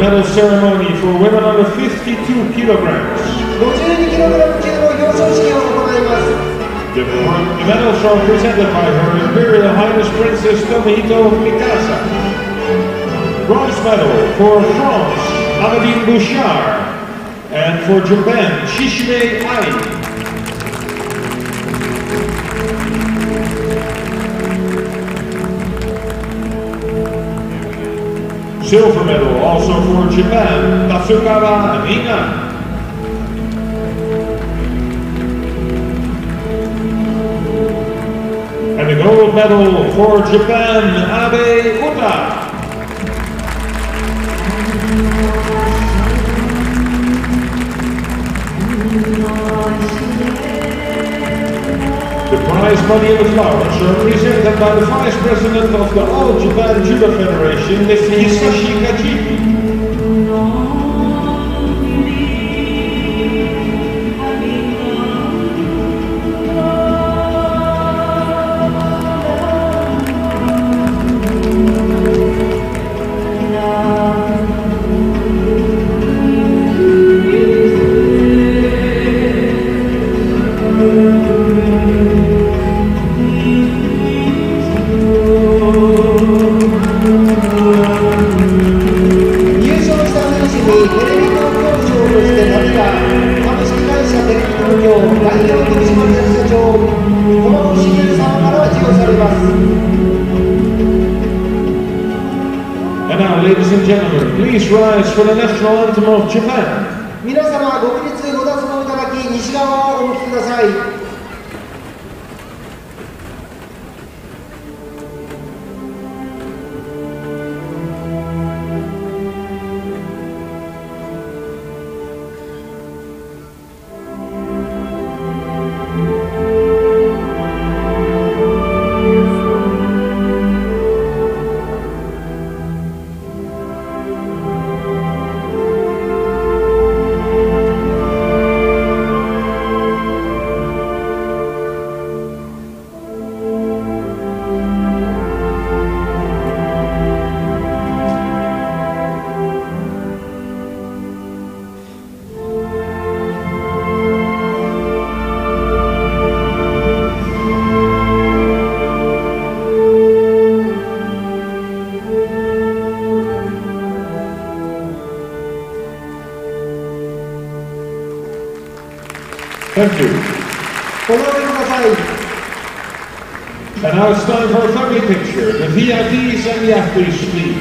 medal ceremony for women under 52 kilograms. 52キログラム級の表彰式を行います。 The medals are presented by Her Imperial Highness Princess Tomohito Mikasa. Bronze medal for France, Amadine Bouchard. And for Japan, Shishime Ai. Silver medal also for Japan, Tatsukawa Ina. And the gold medal for Japan, Abe Uta. The prize money and the flowers are presented by the Vice President of the All Japan Judo Federation, Mr. Hisashi Kajiki. And now, ladies and gentlemen, please rise for the national anthem of Japan. 皆様、ご起立ご脱帽いただき、西側をお向きください。Thank you. お戻りください。 And now it's time for a family picture. The VIPs and the athletes, please.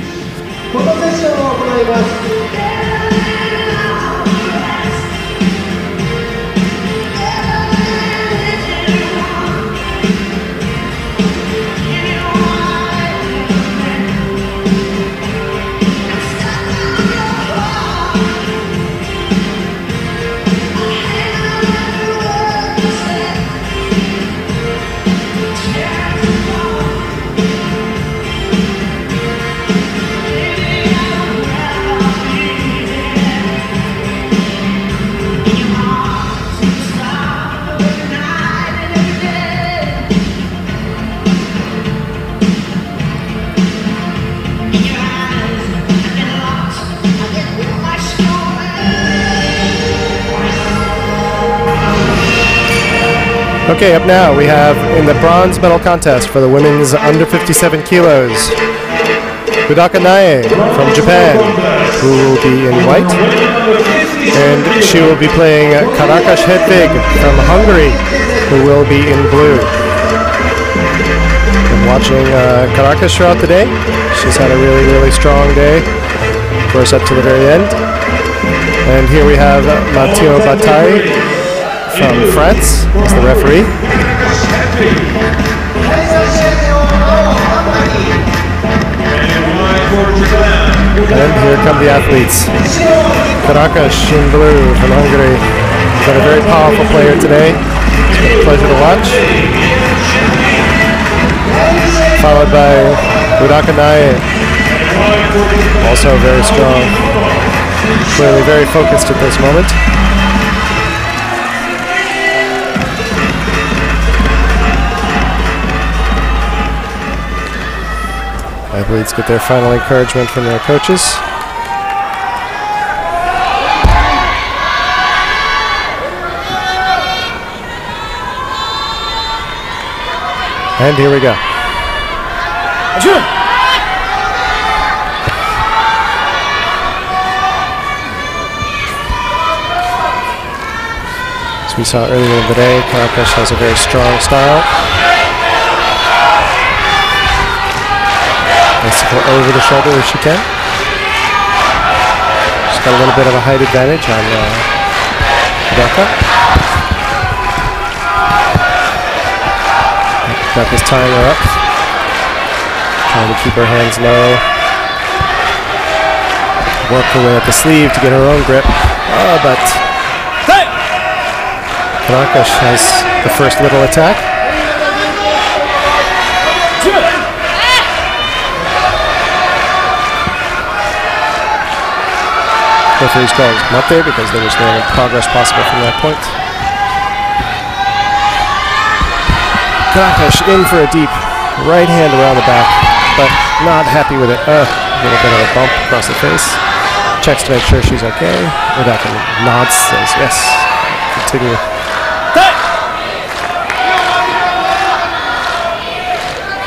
フォトセッションを行います。 Okay, up now we have in the bronze medal contest for the women's under 57 kilos, Hidaka Nae from Japan, who will be in white, and she will be playing Karakash Hedvig from Hungary, who will be in blue. I'm watching Karakash throughout the day. She's had a really, really strong day, of course up to the very end. And here we have Matteo Bataille from France as the referee. And here come the athletes. Karakash in blue from Hungary. Been a very powerful player today. It's been a pleasure to watch. Followed by Hidaka Nae. Also very strong. Clearly very focused at this moment. Athletes get their final encouragement from their coaches. And here we go. As we saw earlier in the day, Karakash has a very strong style. Nice to go over the shoulder if she can. She's got a little bit of a height advantage on Udaka. Udaka's tying her up. Trying to keep her hands low. Work her way up the sleeve to get her own grip. Oh, but Karakash has the first little attack. Referee's call is not there because there was no progress possible from that point. Karakash in for a deep right hand around the back, but not happy with it. A little bit of a bump across the face. Checks to make sure she's okay. Udaka nods, says yes. Continue.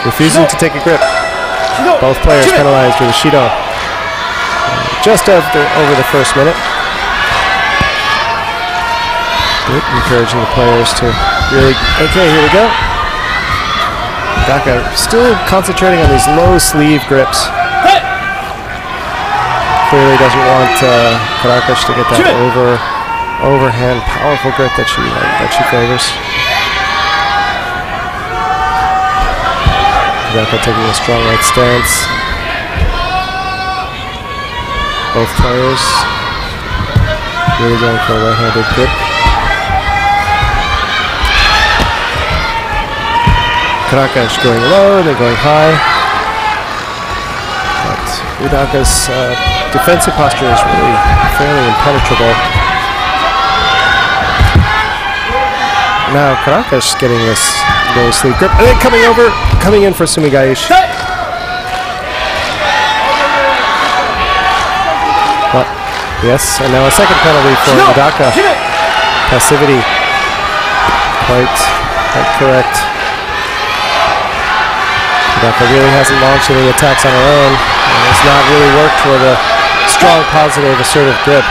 Refusing to take a grip. Both players penalized with a Shido. Just over the first minute. Good, encouraging the players to really... Okay, here we go. Udaka still concentrating on these low sleeve grips. Clearly doesn't want Karakash to get that overhand powerful grip that she favors. Udaka taking a strong right stance. Both players really going for a right-handed grip. Karakash going low, then going high. But Udaka's defensive posture is really fairly impenetrable. Now Karakash getting this low sleeve grip, and then coming in for Sumigaishi. But yes, and now a second penalty for Udaka. Passivity. Quite correct. Udaka really hasn't launched any attacks on her own, and has not really worked with a strong, positive, assertive grip.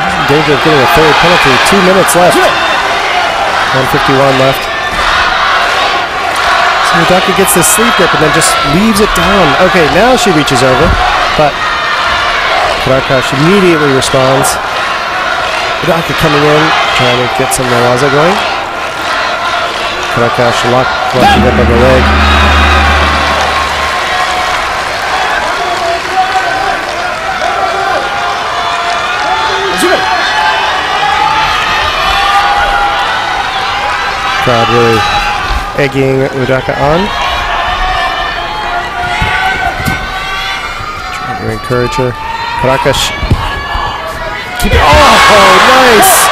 In danger of getting a third penalty. 2 minutes left. 1:51 left. So Udaka gets this sleeve grip and then just leaves it down. Okay, now she reaches over, but Karakash immediately responds. Udaka coming in, trying to get some Nawaza going. Karakash locking up on the leg. Crowd really egging Udaka on. Trying to encourage her. Karakash. Keep it. Oh, nice!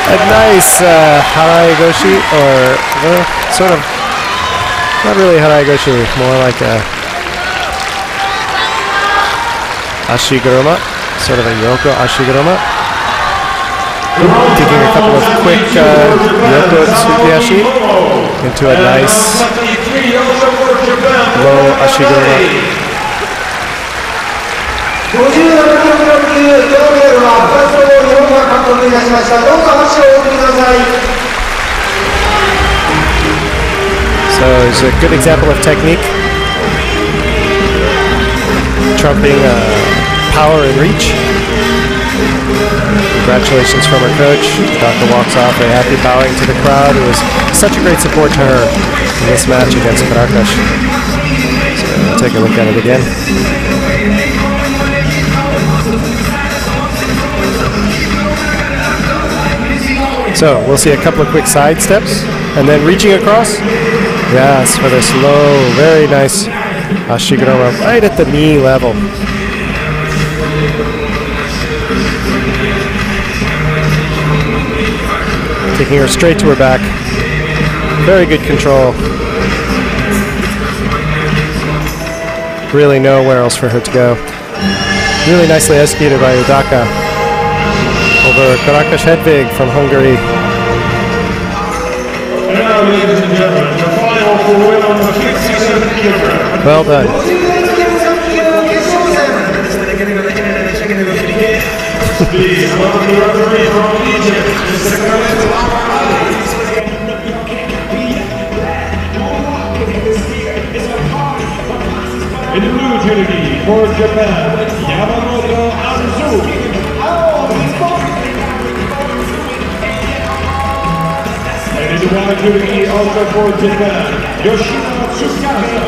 A nice Harai Goshi, or sort of, not really Harai Goshi, more like a Ashiguruma, sort of a Yoko Ashiguruma. Taking a couple of quick Yoko Tsukiyashi into a nice low Ashiguruma. 57キロ級銅メダルは2つとも日本が獲得いたしました。どうぞ拍手をお送りください。 So it's a good example of technique, trumping power and reach. Congratulations from her coach. Udaka walks off very happy, bowing to the crowd. It was such a great support to her in this match against Karakash. So we'll take a look at it again. So we'll see a couple of quick side steps and then reaching across. Yes, for this low, very nice Ashiguruma right at the knee level. Taking her straight to her back. Very good control. Really nowhere else for her to go. Really nicely executed by Udaka over Karakash Hedvig from Hungary. ladies and gentlemen, the final for women on the 57 kilogram. Well done. Please welcome the referee from Egypt, Mr. Khalid Ali. In the blue trinity for Japan, Yamamoto Anzu. And in the white trinity also for Japan, Yoshida Tsukasa.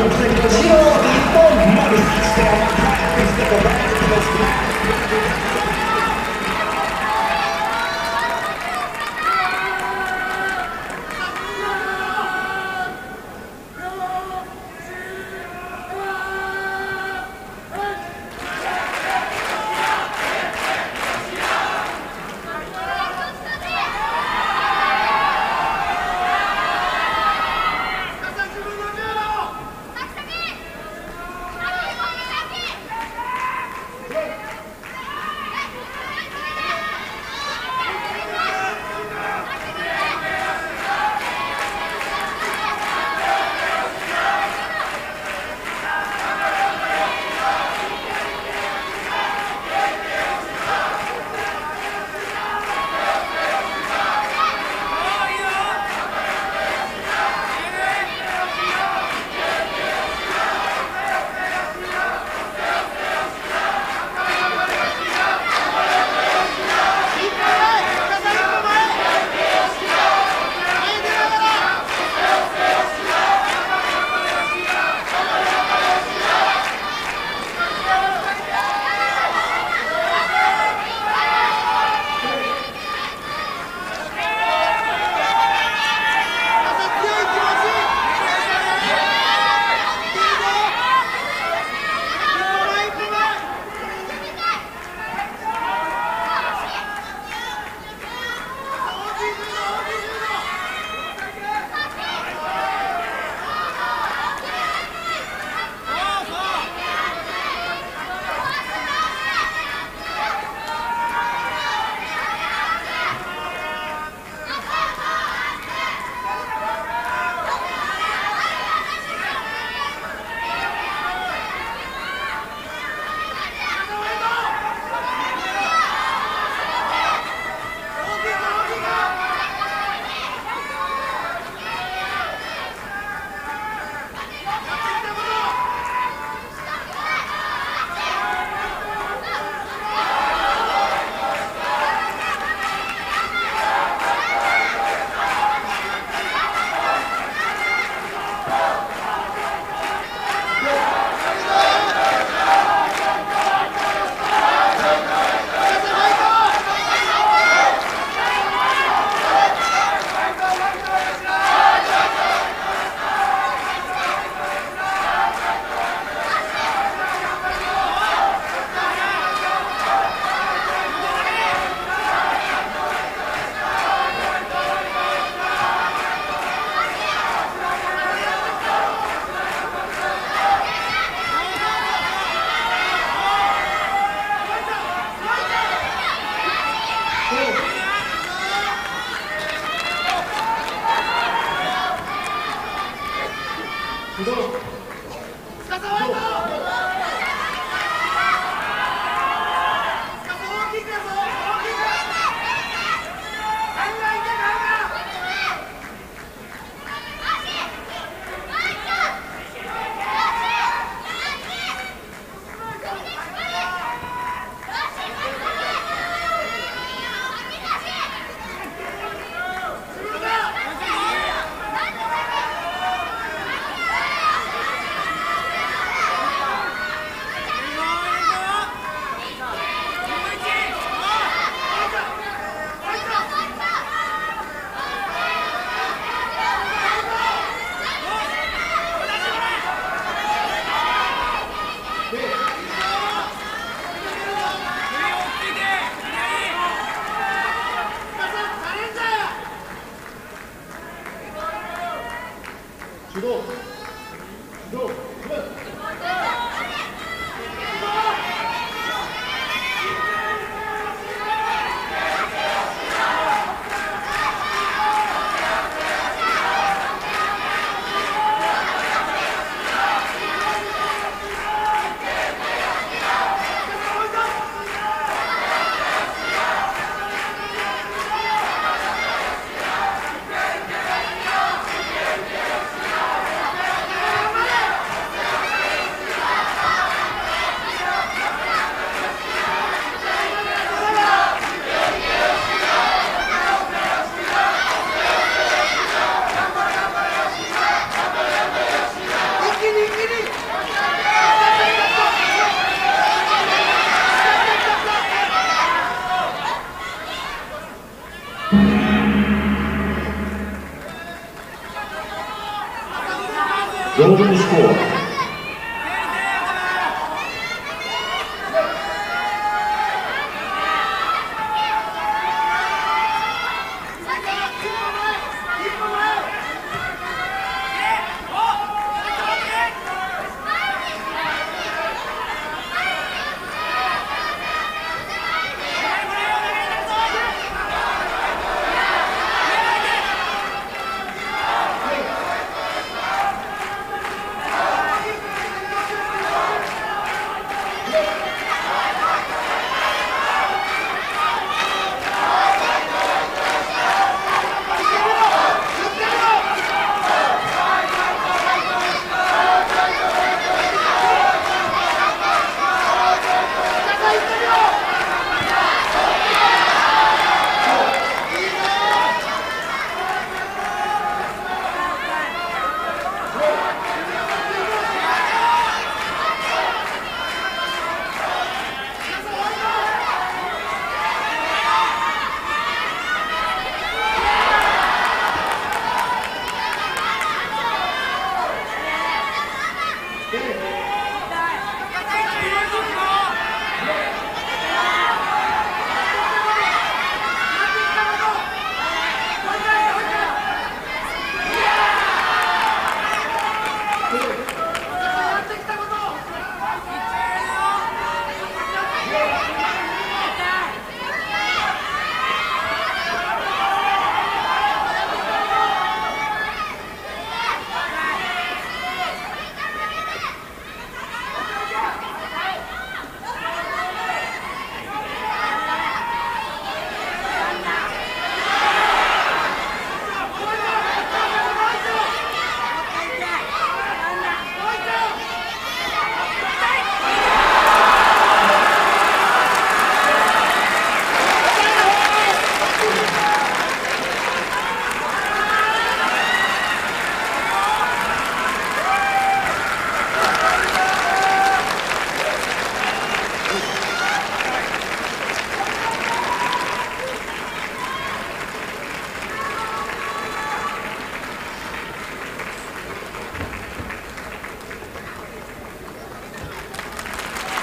Golden score.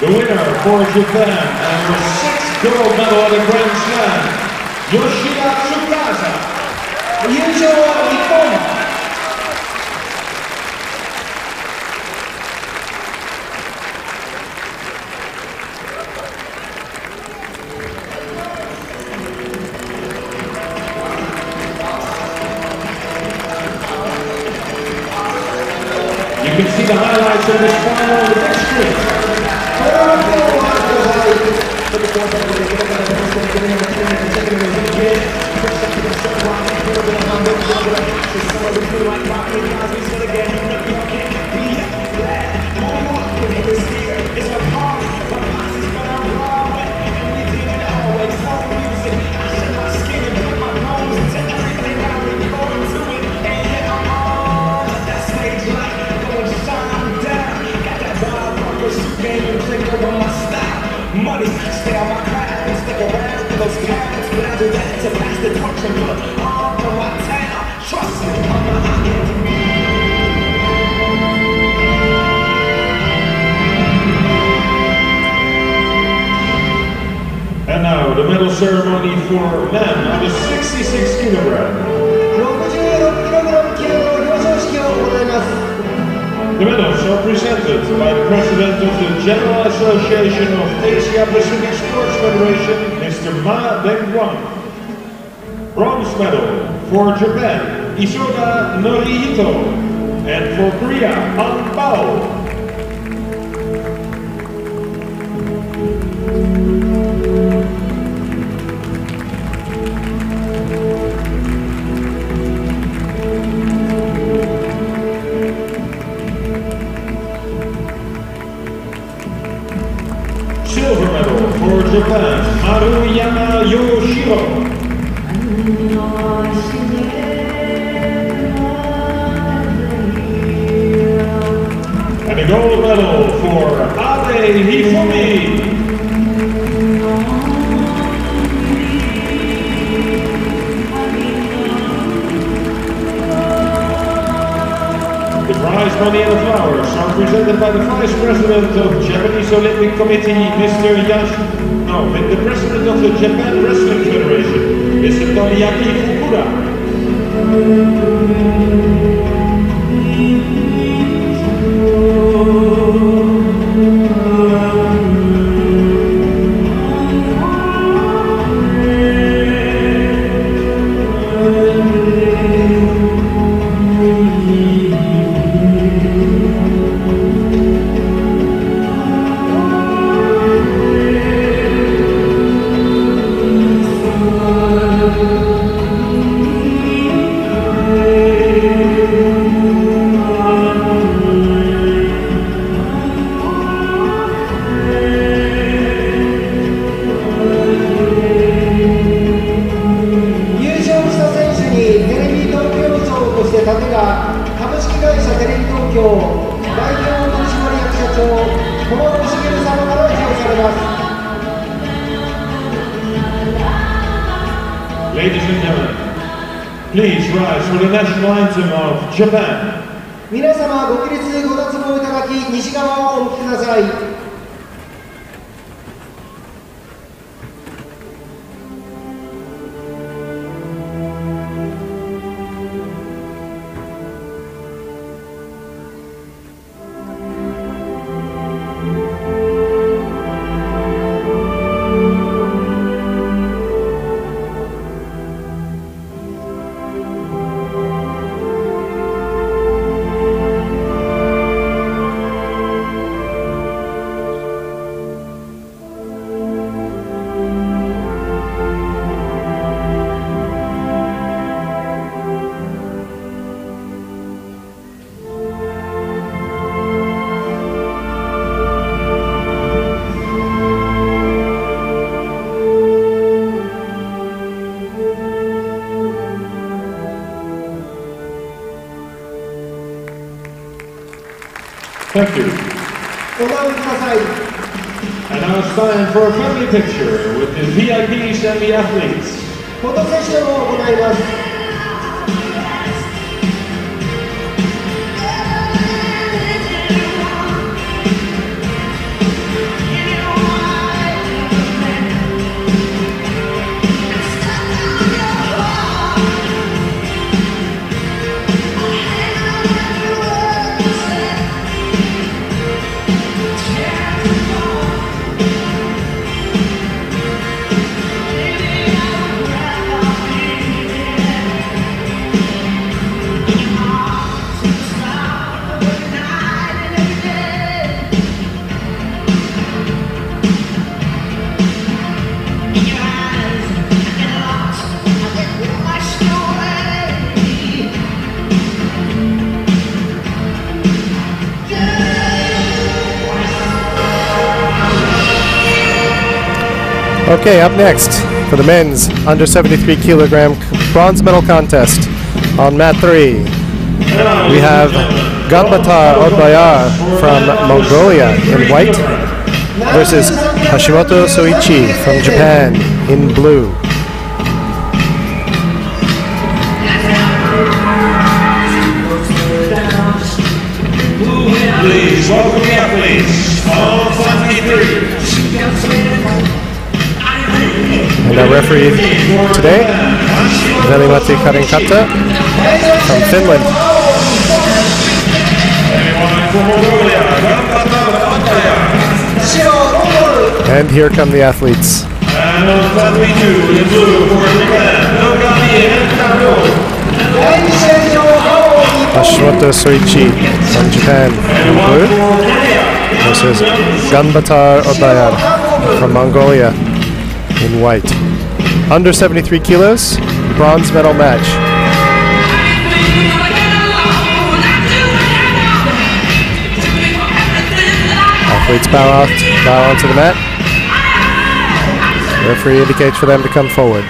The winner for Japan and the 6th gold medal at the Grand Slam, Yoshida Tsukasa. 優勝は日本。 You can see the highlights of this final on the big screen. Money, stay on my craft and stick around for those counts. But I do that to pass the torch and put on for my town. Trust me, I'm not And now the medal ceremony for men on the 66 kilogram. 66キログラム級の表彰式を行います。 The medals are presented by the President of the General Association of Asia Pacific Sports Federation, Mr. Ma Deng-guang. Bronze medal for Japan, Isoda Norihito, and for Korea, An Bao. Silver medal for Japan, Maruyama Yoshiro. And a gold medal for Abe Hifumi. The prize money are presented by the Vice President of Japanese Olympic Committee, Mr. the President of the Japan Wrestling Federation, Mr. Tomoyaki Fukuda. Ladies and gentlemen, please rise for the national anthem of Japan. 皆様ご起立ご脱帽いただき西側をお向きください。Thank you. And now it's time for a family picture with the VIPs and the athletes. フォトセッションを行います。Okay, up next for the men's under 73 kilogram bronze medal contest on mat 3. We have Ganbatar Odbayar from Mongolia in white versus Hashimoto Soichi from Japan in blue. Please welcome the athletes, all 23. And our referee today, Veli-Matti Karinkata from Finland. And here come the athletes. And on mat 2 in blue for Japan, Nogami and Kano. Hashimoto Soichi from Japan in blue versus Ganbatar Odbayar from Mongolia in white. Under 73 kilos, bronze medal match. Athletes bow onto the mat. The referee indicates for them to come forward.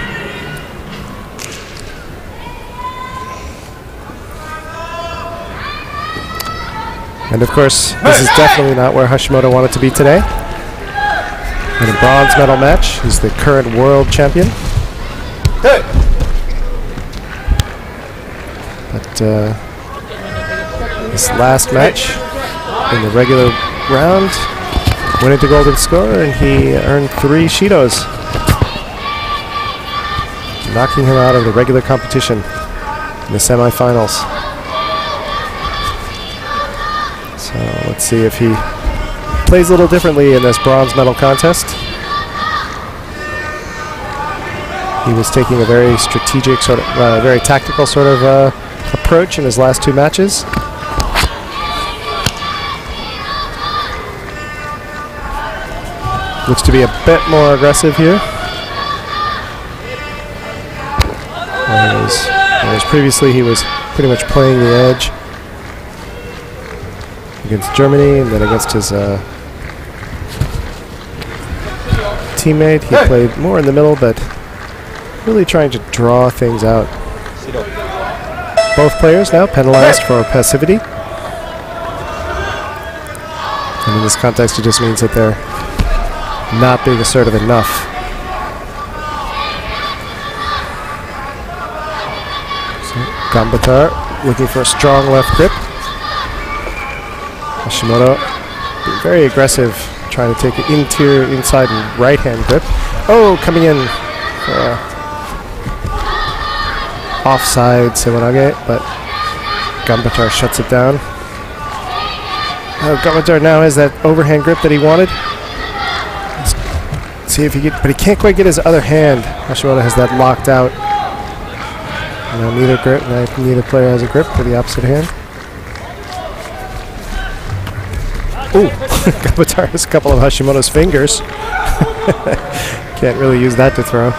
And of course, this is definitely not where Hashimoto wanted to be today. In a bronze medal match, he's the current world champion. But this last match in the regular round. Went into golden score, and he earned 3 Shidos, knocking him out of the regular competition in the semifinals. So let's see if he plays a little differently in this bronze medal contest. He was taking a very strategic sort of, very tactical sort of approach in his last 2 matches. Looks to be a bit more aggressive here. Whereas previously he was pretty much playing the edge against Germany, and then against his teammate he played more in the middle, but really trying to draw things out. Both players now penalized for passivity. And in this context it just means that they're not being assertive enough. So Gambatar looking for a strong left grip. Hashimoto being very aggressive, trying to take an inside and right hand grip. Oh, coming in for a offside Sewanage, but Gambatar shuts it down. Gambatar now has that overhand grip that he wanted. See if he but he can't quite get his other hand. Hashimoto has that locked out. You know, neither player has a grip for the opposite hand. Ooh, Gambatar has a couple of Hashimoto's fingers. Can't really use that to throw.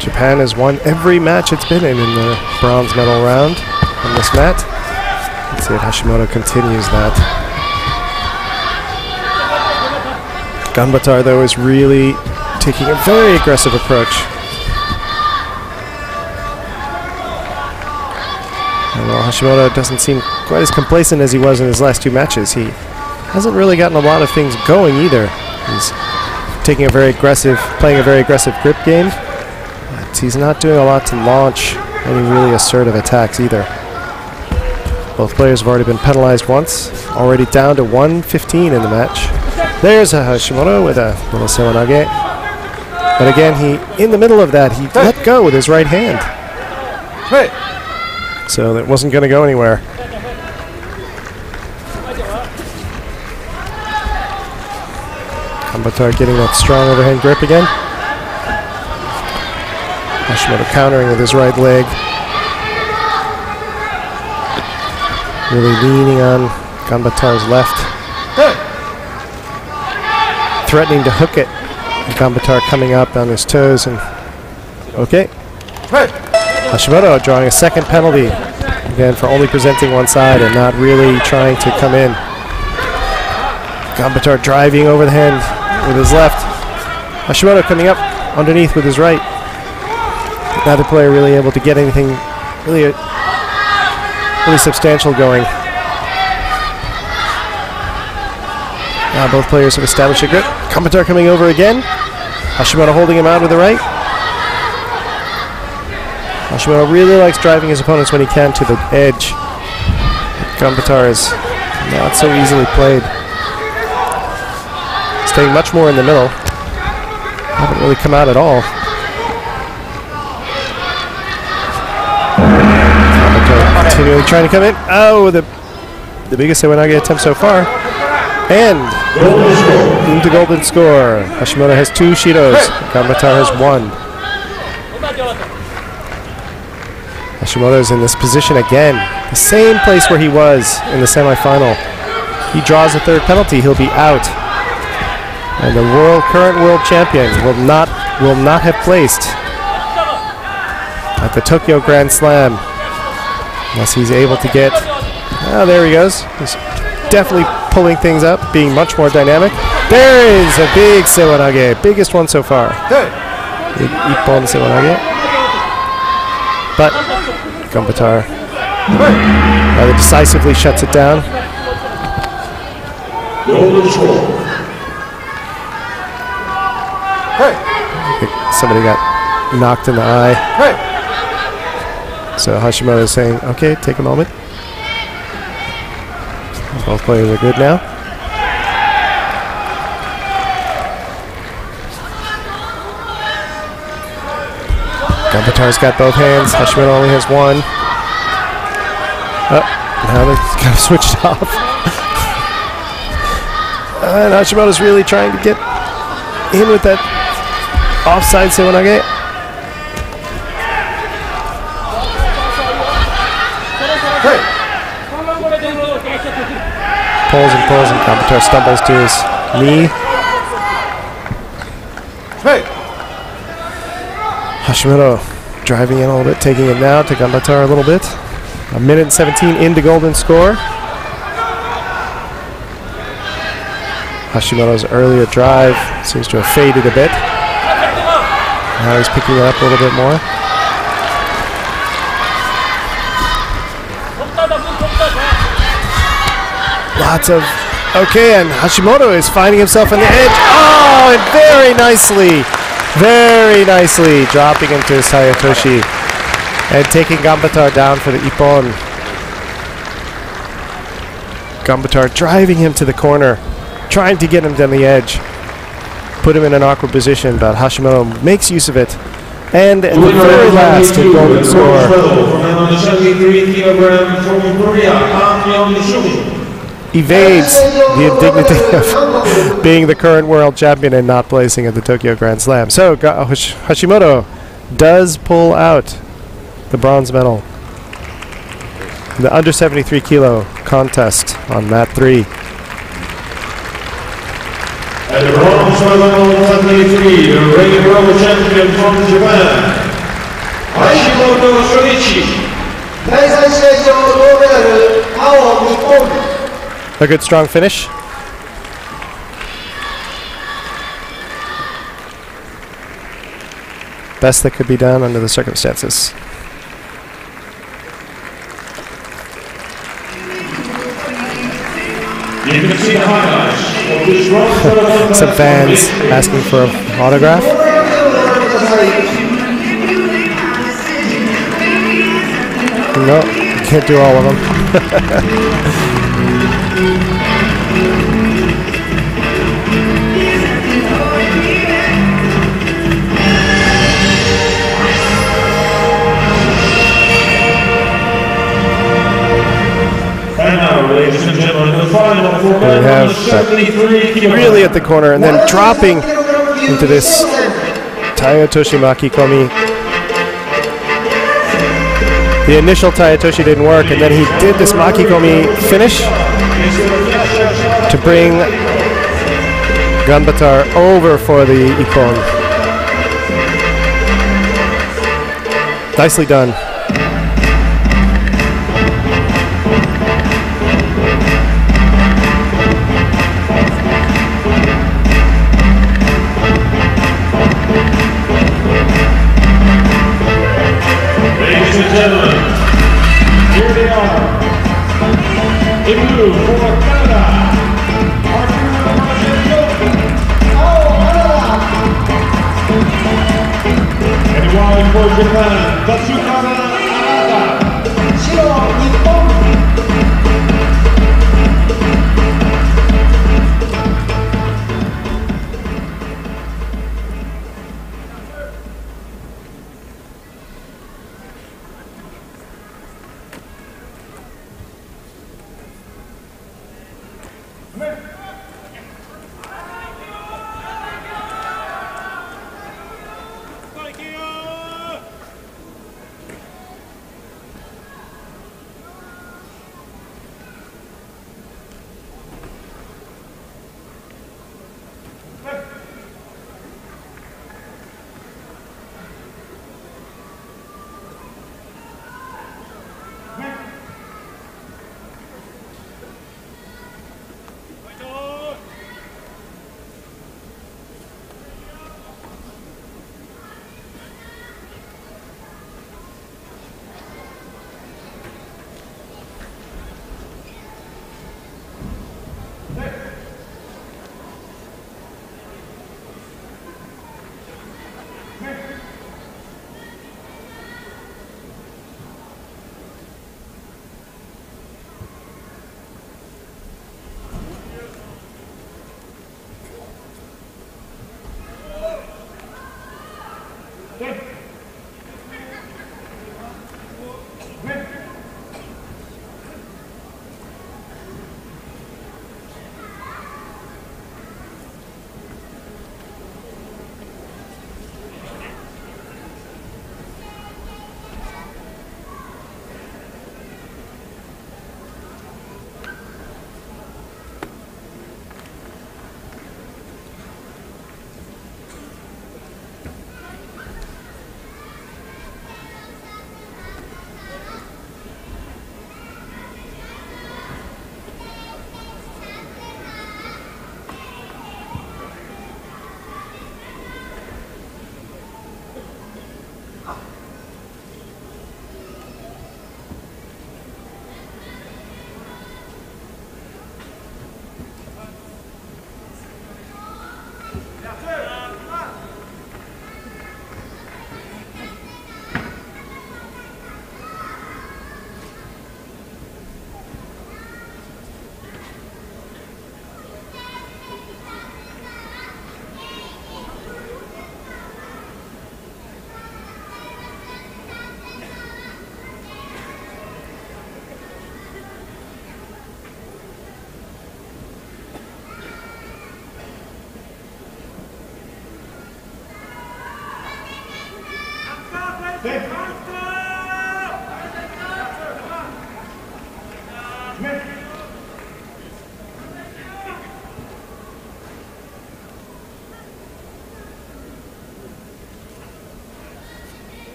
Japan has won every match it's been in the bronze medal round on this mat. Let's see if Hashimoto continues that. Gambatar, though, is really taking a very aggressive approach. And while Hashimoto doesn't seem quite as complacent as he was in his last 2 matches, he hasn't really gotten a lot of things going either. He's taking a very aggressive, playing a very aggressive grip game. He's not doing a lot to launch any really assertive attacks either. Both players have already been penalized once, already down to 115 in the match. There's a Hashimoto with a little Sewanage. But again, in the middle of that, he let go with his right hand. So that wasn't going to go anywhere. Gambatar getting that strong overhand grip again. Hashimoto countering with his right leg. Really leaning on Gambatar's left. Threatening to hook it. Gambatar coming up on his toes and... Okay. Hashimoto drawing a second penalty. Again, for only presenting one side and not really trying to come in. Gambatar driving over the hand with his left. Hashimoto coming up underneath with his right. Neither player really able to get anything really substantial going. Now both players have established a grip. Gambatar coming over again. Hashimoto holding him out with the right. Hashimoto really likes driving his opponents when he can to the edge. Gambatar is not so easily played. Staying much more in the middle. Haven't really come out at all. Continually trying to come in. Oh, the biggest Sewanage attempt so far. And into golden score. Hashimoto has 2 Shidos. Gambatar has 1. Hashimoto is in this position again. The same place where he was in the semifinal. He draws a 3rd penalty, he'll be out. And the current world champion will not have placed at the Tokyo Grand Slam. Unless he's able to get... Oh, there he goes. He's definitely pulling things up, being much more dynamic. There is a big Sewanage. Biggest one so far. Big Ippon Sewanage. But Gambatar rather decisively shuts it down. Golden score. I think somebody got knocked in the eye. So Hashimoto is saying, okay, take a moment. Both players are good now. Gambatar's got both hands. Hashimoto only has one. Oh, now they're kind of switched off. And Hashimoto's really trying to get in with that offside Sewanage. Pulls and Gambatar stumbles to his knee. Hashimoto driving in a little bit, taking it now to Gambatar a little bit. 1:17 into golden score. Hashimoto's earlier drive seems to have faded a bit. Now he's picking it up a little bit more. Lots of... Okay, and Hashimoto is finding himself on the edge. Oh, and very nicely dropping into his Hayatoshi and taking Gambatar down for the Ippon. Gambatar driving him to the corner, trying to get him down the edge. Put him in an awkward position, but Hashimoto makes use of it. And at the very last, in golden score, evades the indignity of being the current world champion and not placing at the Tokyo Grand Slam. So Hashimoto does pull out the bronze medal in the under 73 kilo contest on mat 3. And the bronze medal 73, the reigning world champion from Japan, Hashimoto Shoichi. A good strong finish. Best that could be done under the circumstances. You can see the highlights of this bronze medal. Some fans asking for an autograph. No, can't do all of them. And now, ladies and gentlemen, the final for We have 73 kilograms. really at the corner and then dropping into this Tayatoshi Makikomi. The initial Tayatoshi didn't work, and then he did this Makikomi finish to bring Gambatar over for the Ippon. Nicely done. Ladies and gentlemen, here they are. In blue for Canada, and in white for Japan, Tatsukara Arata.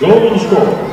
Golden score.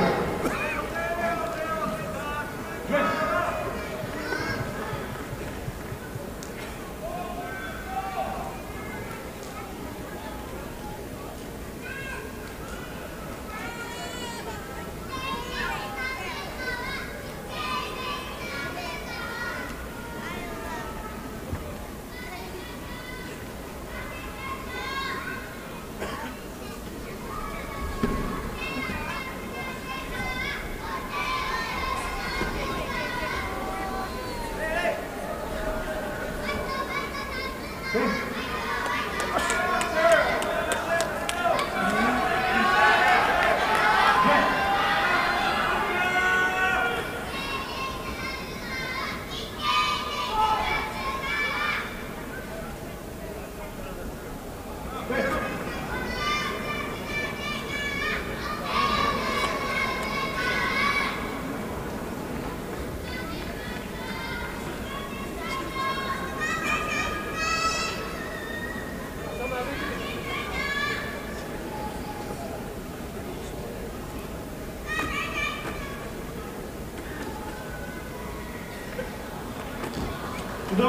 Gold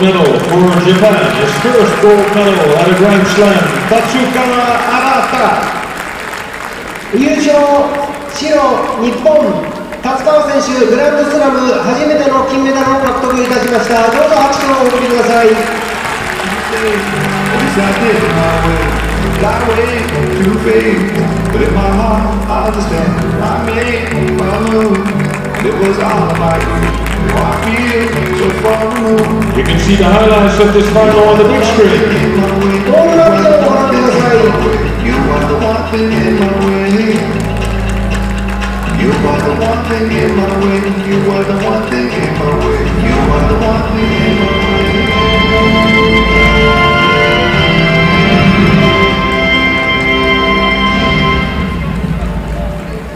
medal for Japan, his first gold medal at a Grand Slam, Tatsukara Arata. 優勝、白、日本、達川選手、グランドスラム初めての金メダルを獲得いたしました。どうぞ拍手をお送りください。You can see the highlights of this final on the big screen. ゴールラップをご覧ください。You are the one thing in my way. You are the one thing in my way. You are the one thing in my way. You are the one thing in my way.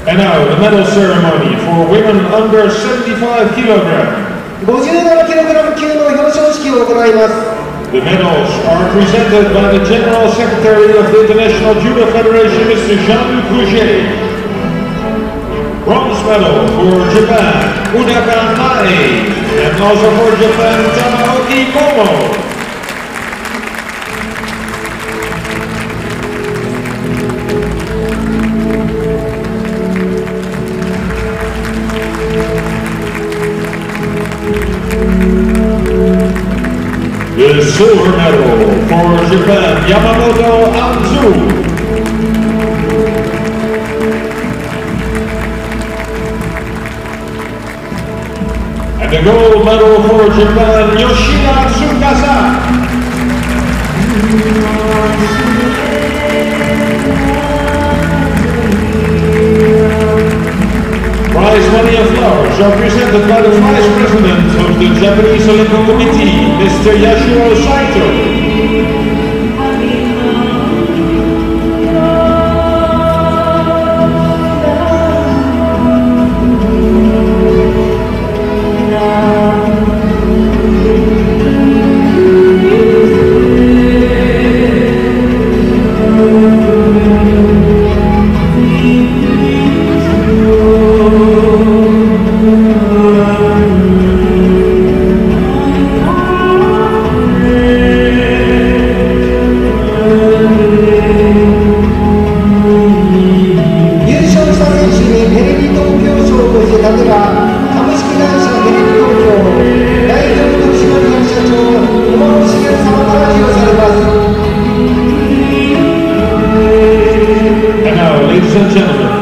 And now the medal ceremony for women under 75 kilograms. 57kg 級の表彰式を行います。 The medals are presented by the General Secretary of the International Judo Federation, Mr. Jean-Luc Rouget. Bronze medal for Japan, Unaka Mae, and also for Japan, Tamaoki Momo. The silver medal for Japan, Yamamoto Anzu. And the gold medal for Japan, Yoshida Tsukasa. Prize money and flowers are presented by the Vice President of the Japanese Olympic Committee, Mr. Yashiro Saito.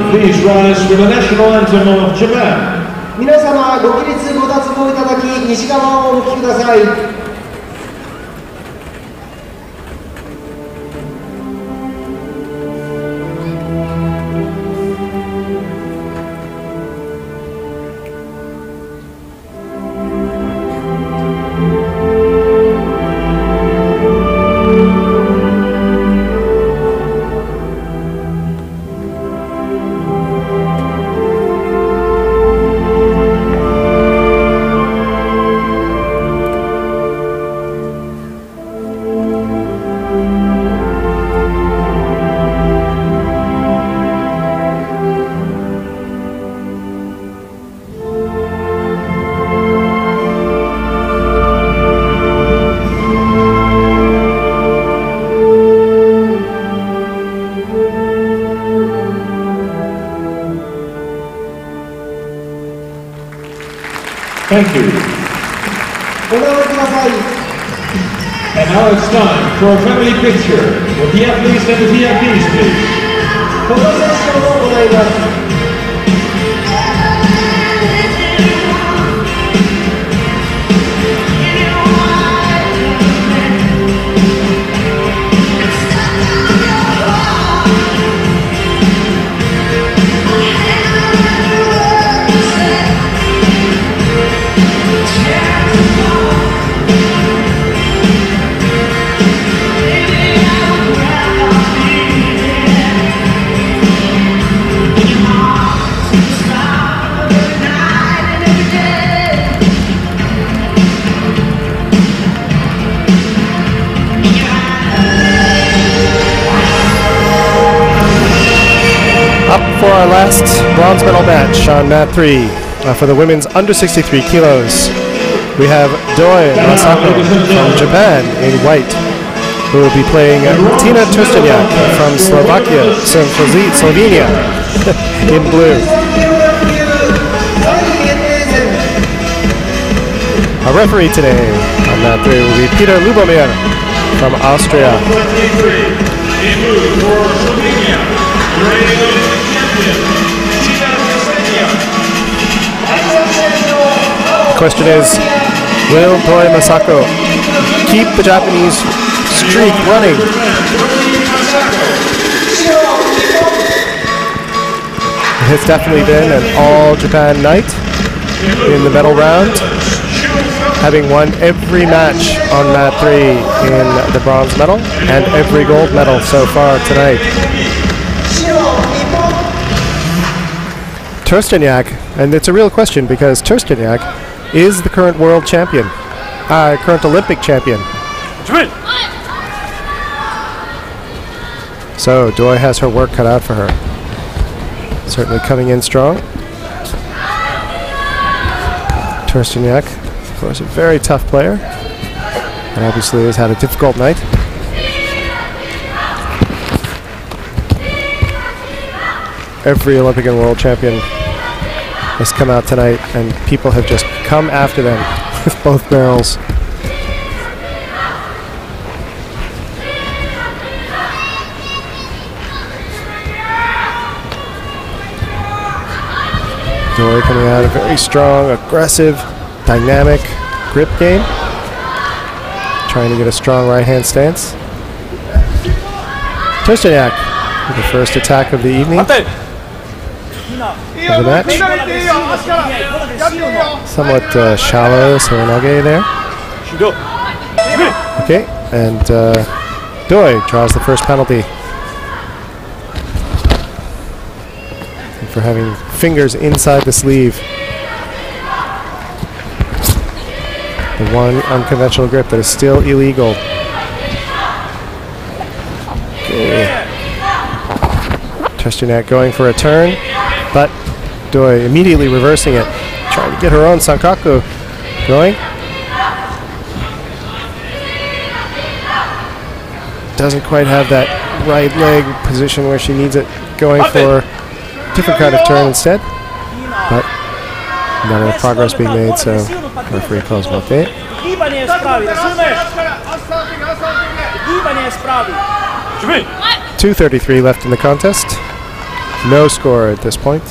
Please rise for the national anthem of Japan. 皆様ご起立ご脱帽いただき西側をお向きください。Thank you. お名前ください。 And now it's time for a family picture with the athletes and the VIPs, please. フォトセッションを行います。 Up for our last bronze medal match on mat 3. For the women's under 63 kilos, we have Doi Masako from Japan in white, who will be playing Tina Trsteniak from Slovenia in blue. Our referee today on that 3 will be Peter Lubomir from Austria. The question is, will Doi Masako keep the Japanese streak running? It's definitely been an all-Japan night in the medal round, having won every match on mat 3 in the bronze medal and every gold medal so far tonight. Trsteniak, and it's a real question because Trsteniak is the current world champion, current Olympic champion. So Doi has her work cut out for her. Certainly coming in strong. Trsteniak, of course, a very tough player, and obviously has had a difficult night. Every Olympic and world champion has come out tonight, and people have just come after them with both barrels. Doi coming out a very strong, aggressive, dynamic grip game. Trying to get a strong right-hand stance. Trsteniak with the first attack of the evening. Of the match. Somewhat shallow Serenage there. Okay, and Doi draws the first penalty for having fingers inside the sleeve. The one unconventional grip that is still illegal. Okay. Trsteniak going for a turn, but Doi immediately reversing it, trying to get her own Sankaku going. Doesn't quite have that right leg position where she needs it, going for different kind of turn instead, but not enough progress being made, so referee calls okay. 2:33 left in the contest. No score at this point.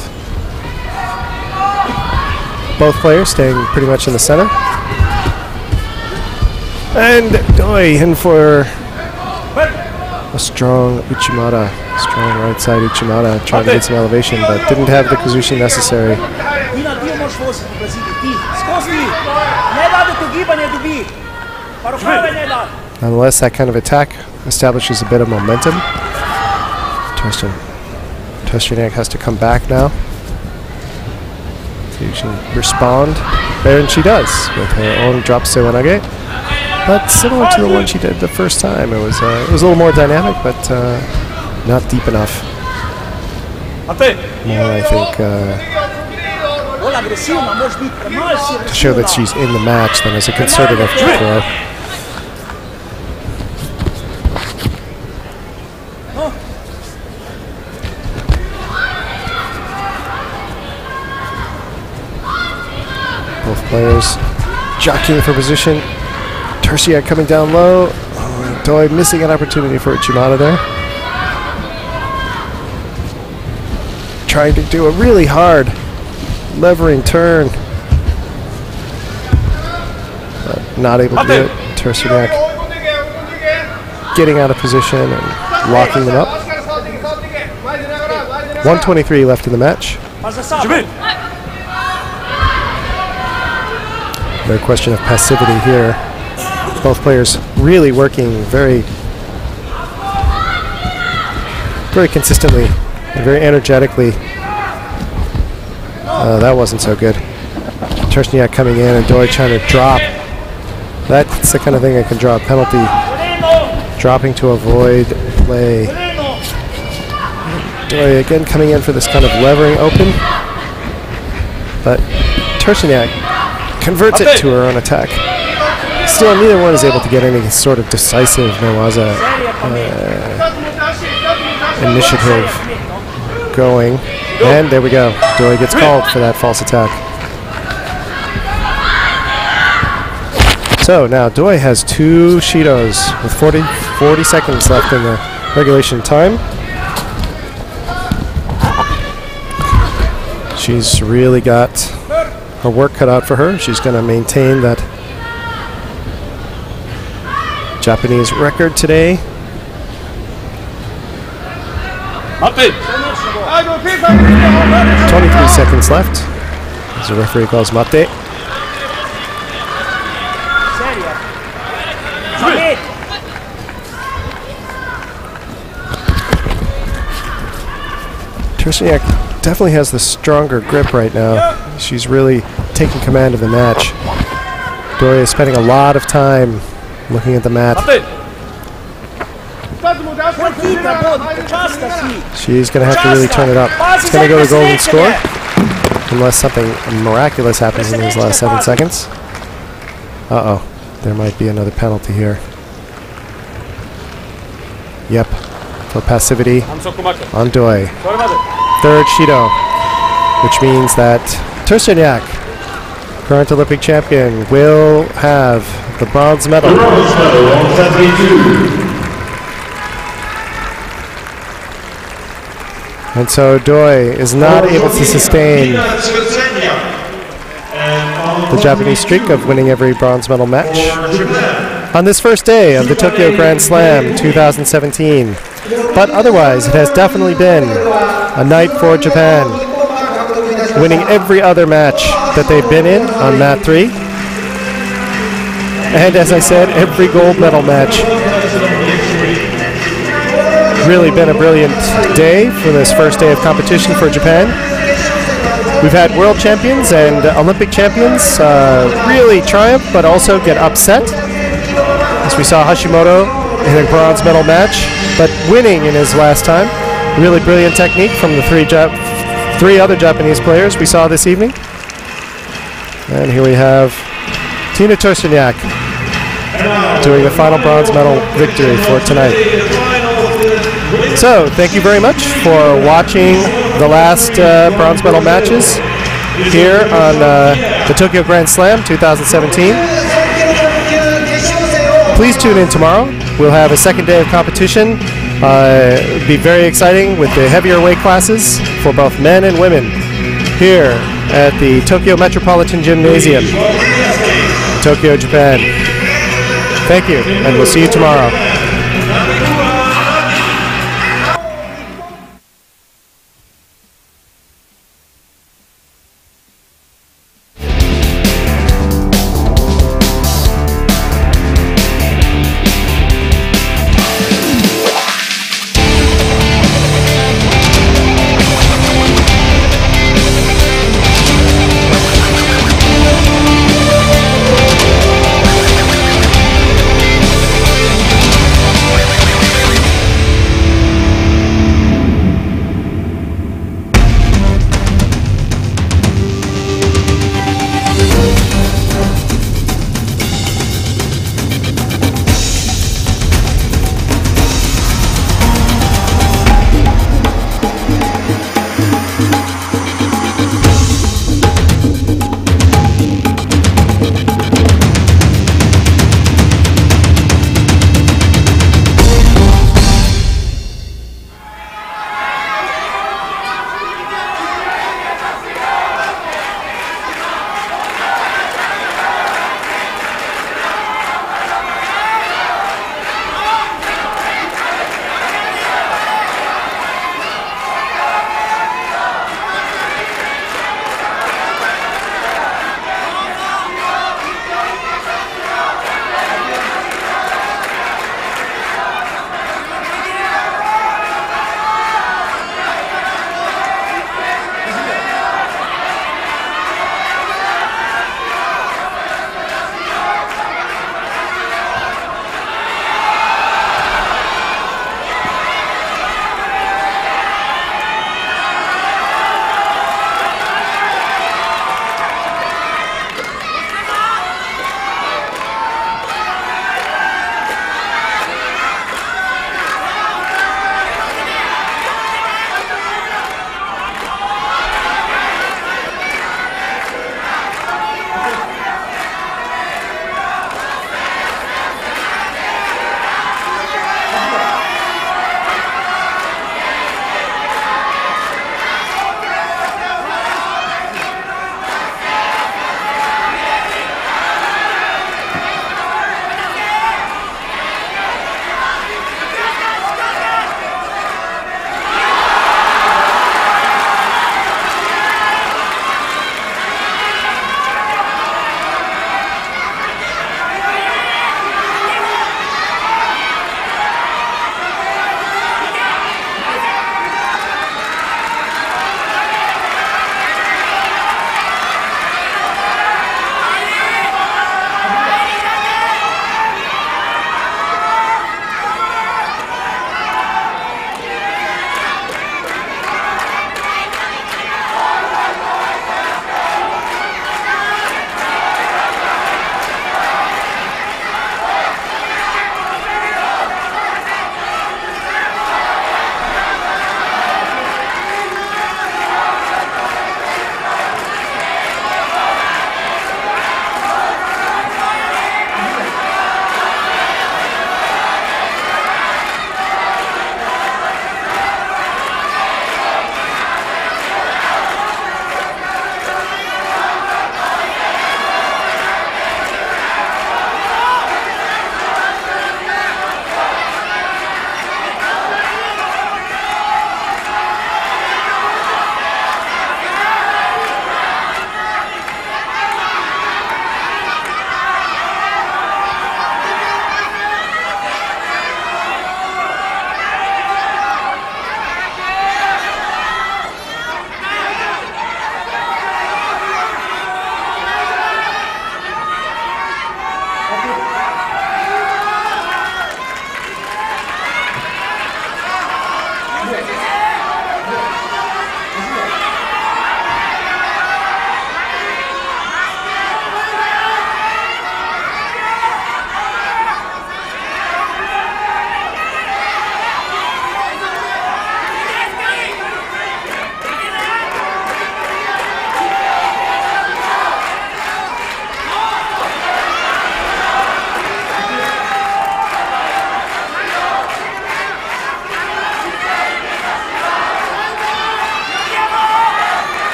Both players staying pretty much in the center. And Doi in for a strong Uchimata. Strong right side Uchimata, trying to get some elevation, but didn't have the Kazushi necessary. Nonetheless, that kind of attack establishes a bit of momentum. Trsteniak has to come back now. So you can respond. There, and she does, with her own drop Serenage. But similar to the one she did the first time, it was a little more dynamic, but not deep enough. More, I think, to show that she's in the match than as a conservative throw. Both players jockeying for position. Trsteniak coming down low. Oh, Doi missing an opportunity for Uchimata there. Trying to do a really hard levering turn, but not able to do it. Trsteniak getting out of position and locking them up. 1:23 left in the match. No question of passivity here. Both players really working very consistently and very energetically. That wasn't so good. Trsteniak coming in and Doi trying to drop. That's the kind of thing that can draw a penalty. Dropping to avoid play. Doi again coming in for this kind of levering open. but Turcheniak converts it to her own attack. Still, neither one is able to get any sort of decisive newaza initiative going. And there we go. Doi gets called for that false attack. So now Doi has 2 Shidos with 40 seconds left in the regulation time. She's really got her work cut out for her. She's going to maintain that Japanese record today. 23 seconds left as the referee calls mate. Turcheniak definitely has the stronger grip right now. She's really taking command of the match. Doi is spending a lot of time looking at the mat. She's going to have to really turn it up. It's going to go to golden score unless something miraculous happens in these last 7 seconds. Uh-oh. There might be another penalty here. Yep. For passivity on Doi. 3rd Shido. Which means that Turcheniak, current Olympic champion, will have the bronze medal. And so Doi is not able to sustain the Japanese streak of winning every bronze medal match on this first day of the Tokyo Grand Slam 2017. But otherwise, it has definitely been a night for Japan, winning every other match that they've been in on mat 3. And as I said, every gold medal match. Really been a brilliant day for this first day of competition for Japan. We've had world champions and Olympic champions really triumph, but also get upset. As we saw Hashimoto in a bronze medal match, but winning in his last time. Really brilliant technique from the three other Japanese players we saw this evening. And here we have Tina Turcheniak doing the final bronze medal victory for tonight. So, thank you very much for watching the last bronze medal matches here on the Tokyo Grand Slam 2017. Please tune in tomorrow. We'll have a second day of competition. It'll be very exciting with the heavier weight classes for both men and women here at the Tokyo Metropolitan Gymnasium, Tokyo, Japan. Thank you, and we'll see you tomorrow.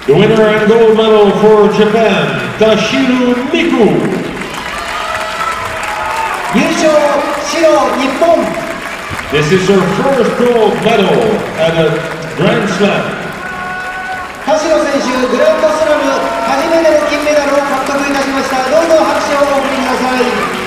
The winner and gold medal for Japan, Tashiru Miku. 優勝白日本 This is her first gold medal at a Grand Slam. 田代選手グランドスラム初めての金メダルを獲得いたしました。どうぞ拍手をお送りください。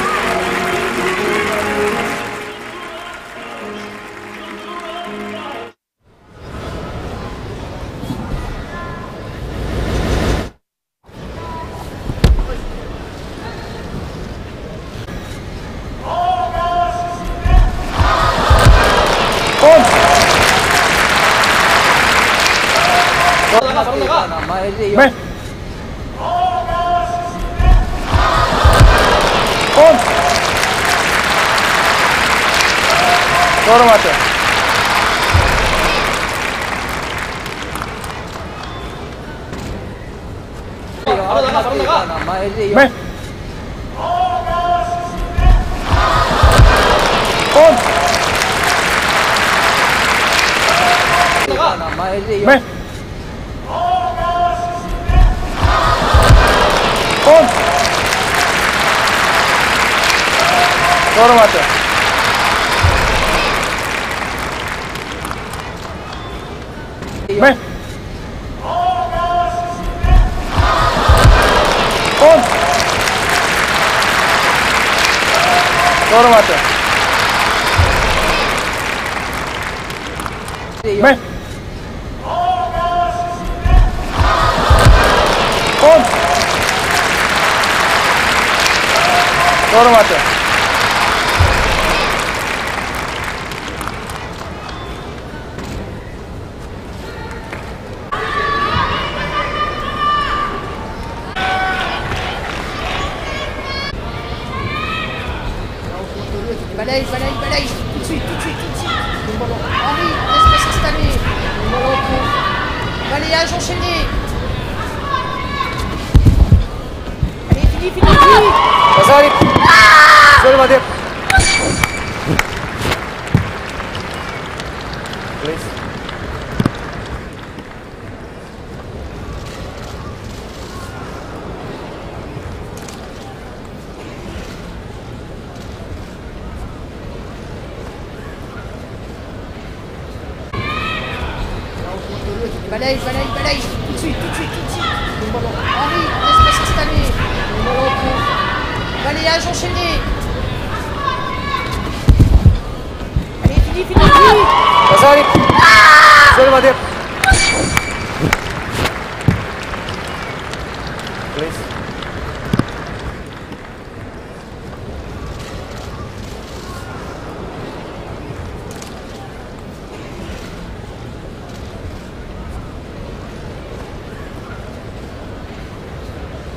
Balaye, balaye, balaye. Tout de suite, tout de suite, tout de suite. Le ballon. Henri, laisse pas s'installer. Le ballon au coup. Balayage enchaîné. Allez, fini, fini, fini. Balaye, balaye, balaye. Tout de suite, tout de suite, tout de suite. Le ballon. Henri, laisse pas s'installer. Le ballon au coup. Balayage enchaîné. Allez, fini, fini, fini.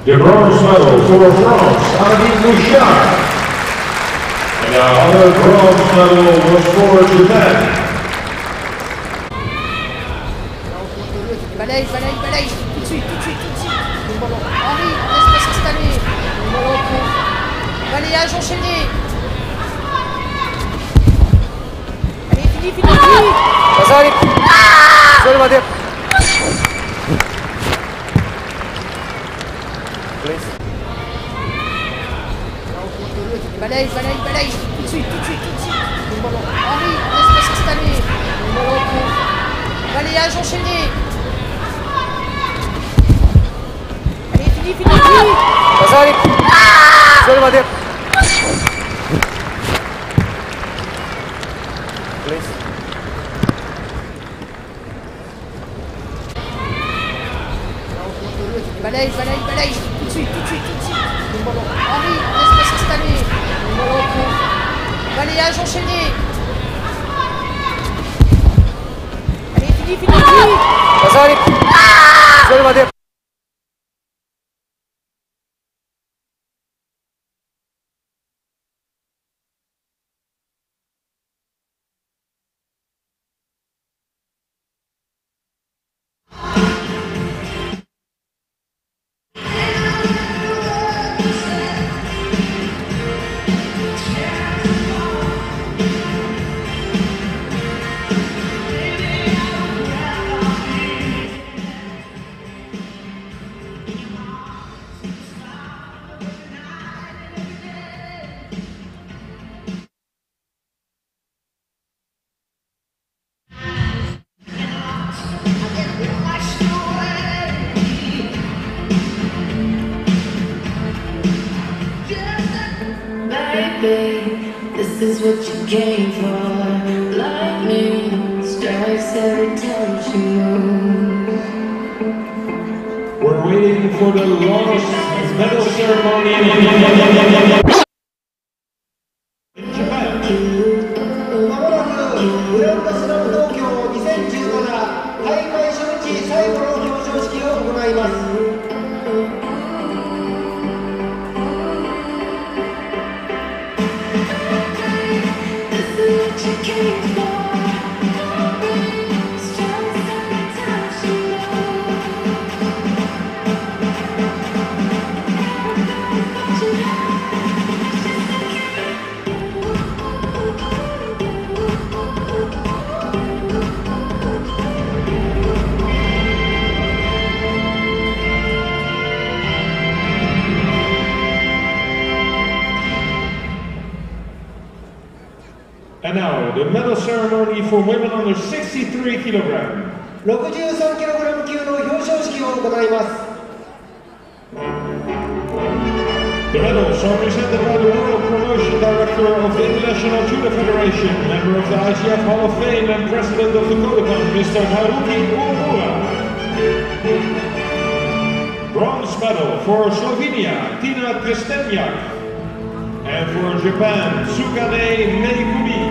The bronze medal for France, Adi Bouchard. And the other bronze medal was for Japan. Balaye, balaye, balaye. Tout de suite, tout de suite, tout de suite. Le ballon. Henri, laisse pas s'installer. Le ballon au coup. Balayage enchaîné. Allez, fini, fini, fini. Balaye, balaye, balaye. Tout de suite, tout de suite, tout de suite. Le ballon. Henri, laisse pas s'installer. Le ballon au coup. Balayage enchaîné. Allez, fini, fini, fini. Balaye, balaye, balaye. Tout de suite, tout de suite, tout de suite. Le ballon. Henri, laisse pas s'installer. Le ballon au coup. Balayage enchaîné. Allez, fini, fini, fini. is what you came for. Lightning strikes every time she moves. We're waiting for the last medal ceremony in Japan. まもなくグランドスラム東京2017大会初日最後の表彰式を行います。And now, the medal ceremony for women under 63 kilogram. 63キログラム級の表彰式を行います。 The medals are presented by the World Promotion Director of the International Judo Federation, member of the IGF Hall of Fame and President of the Kodokan, Mr. Haruki Uemura. Bronze medal for Slovenia, Tina Trstenjak. And for Japan, Tsukane Meikumi.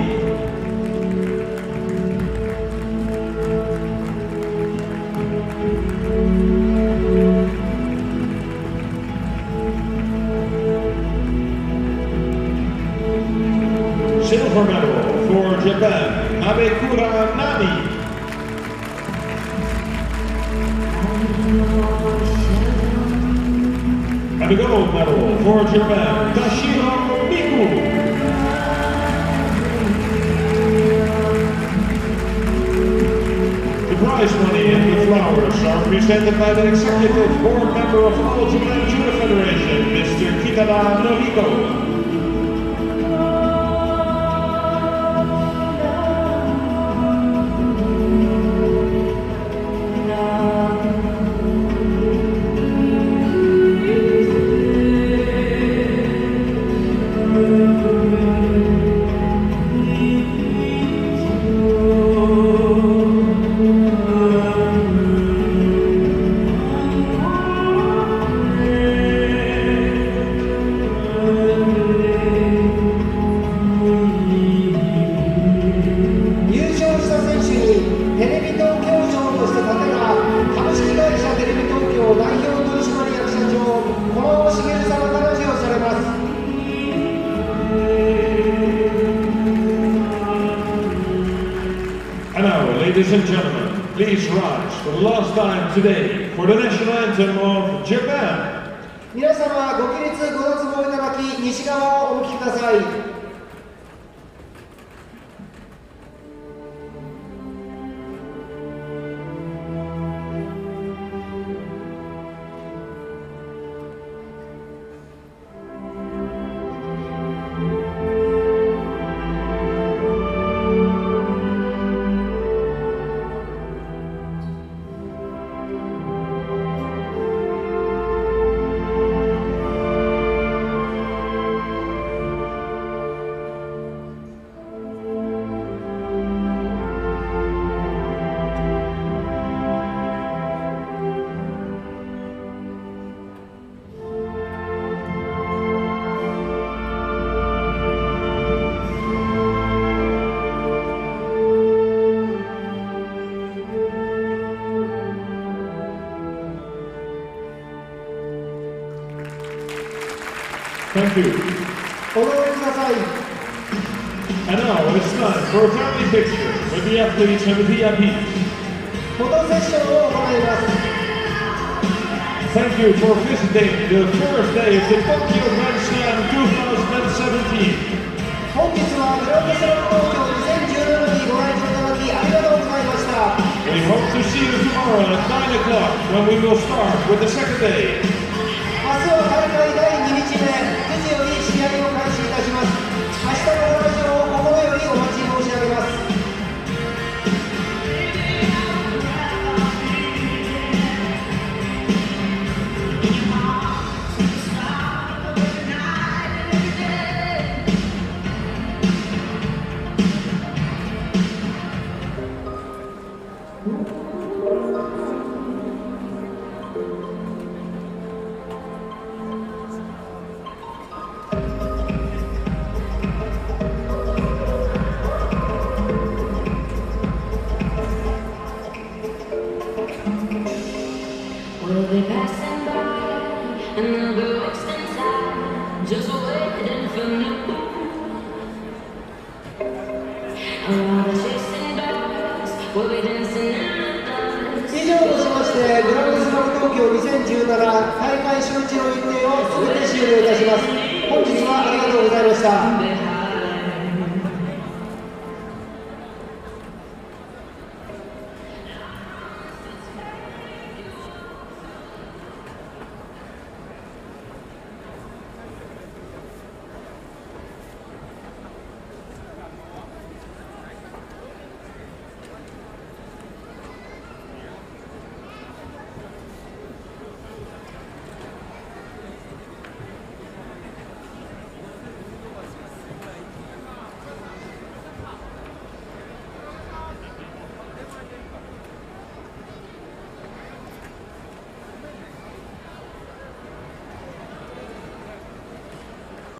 Silver medal for Japan, Abekura Nani. And the gold medal for Japan, Tashiro Miku. The prize money and the flowers are presented by the executive board member of All Japan Judo Federation, Mr. Kitada Noriko. Ladies and gentlemen, please rise for the last time today for the national anthem of Japan. 皆様ご起立ご脱帽いただき西側をお向きください。Thank you. お乗りください。 And now it's time for a family picture with the athletes and the VIPs. フォトセッションを行います。 Thank you for visiting the first day of the Tokyo Grand Slam 2017. 本日はグランドスラム東京2017にご来場いただきありがとうございました。 We hope to see you tomorrow at 9 o'clock when we will start with the second day. 明日は大会第2日目、9時より試合を開始いたします。明日のご来場を心よりお待ち申し上げます。 「京2017大会周知の日程を全て終了いたします。本日はありがとうございました。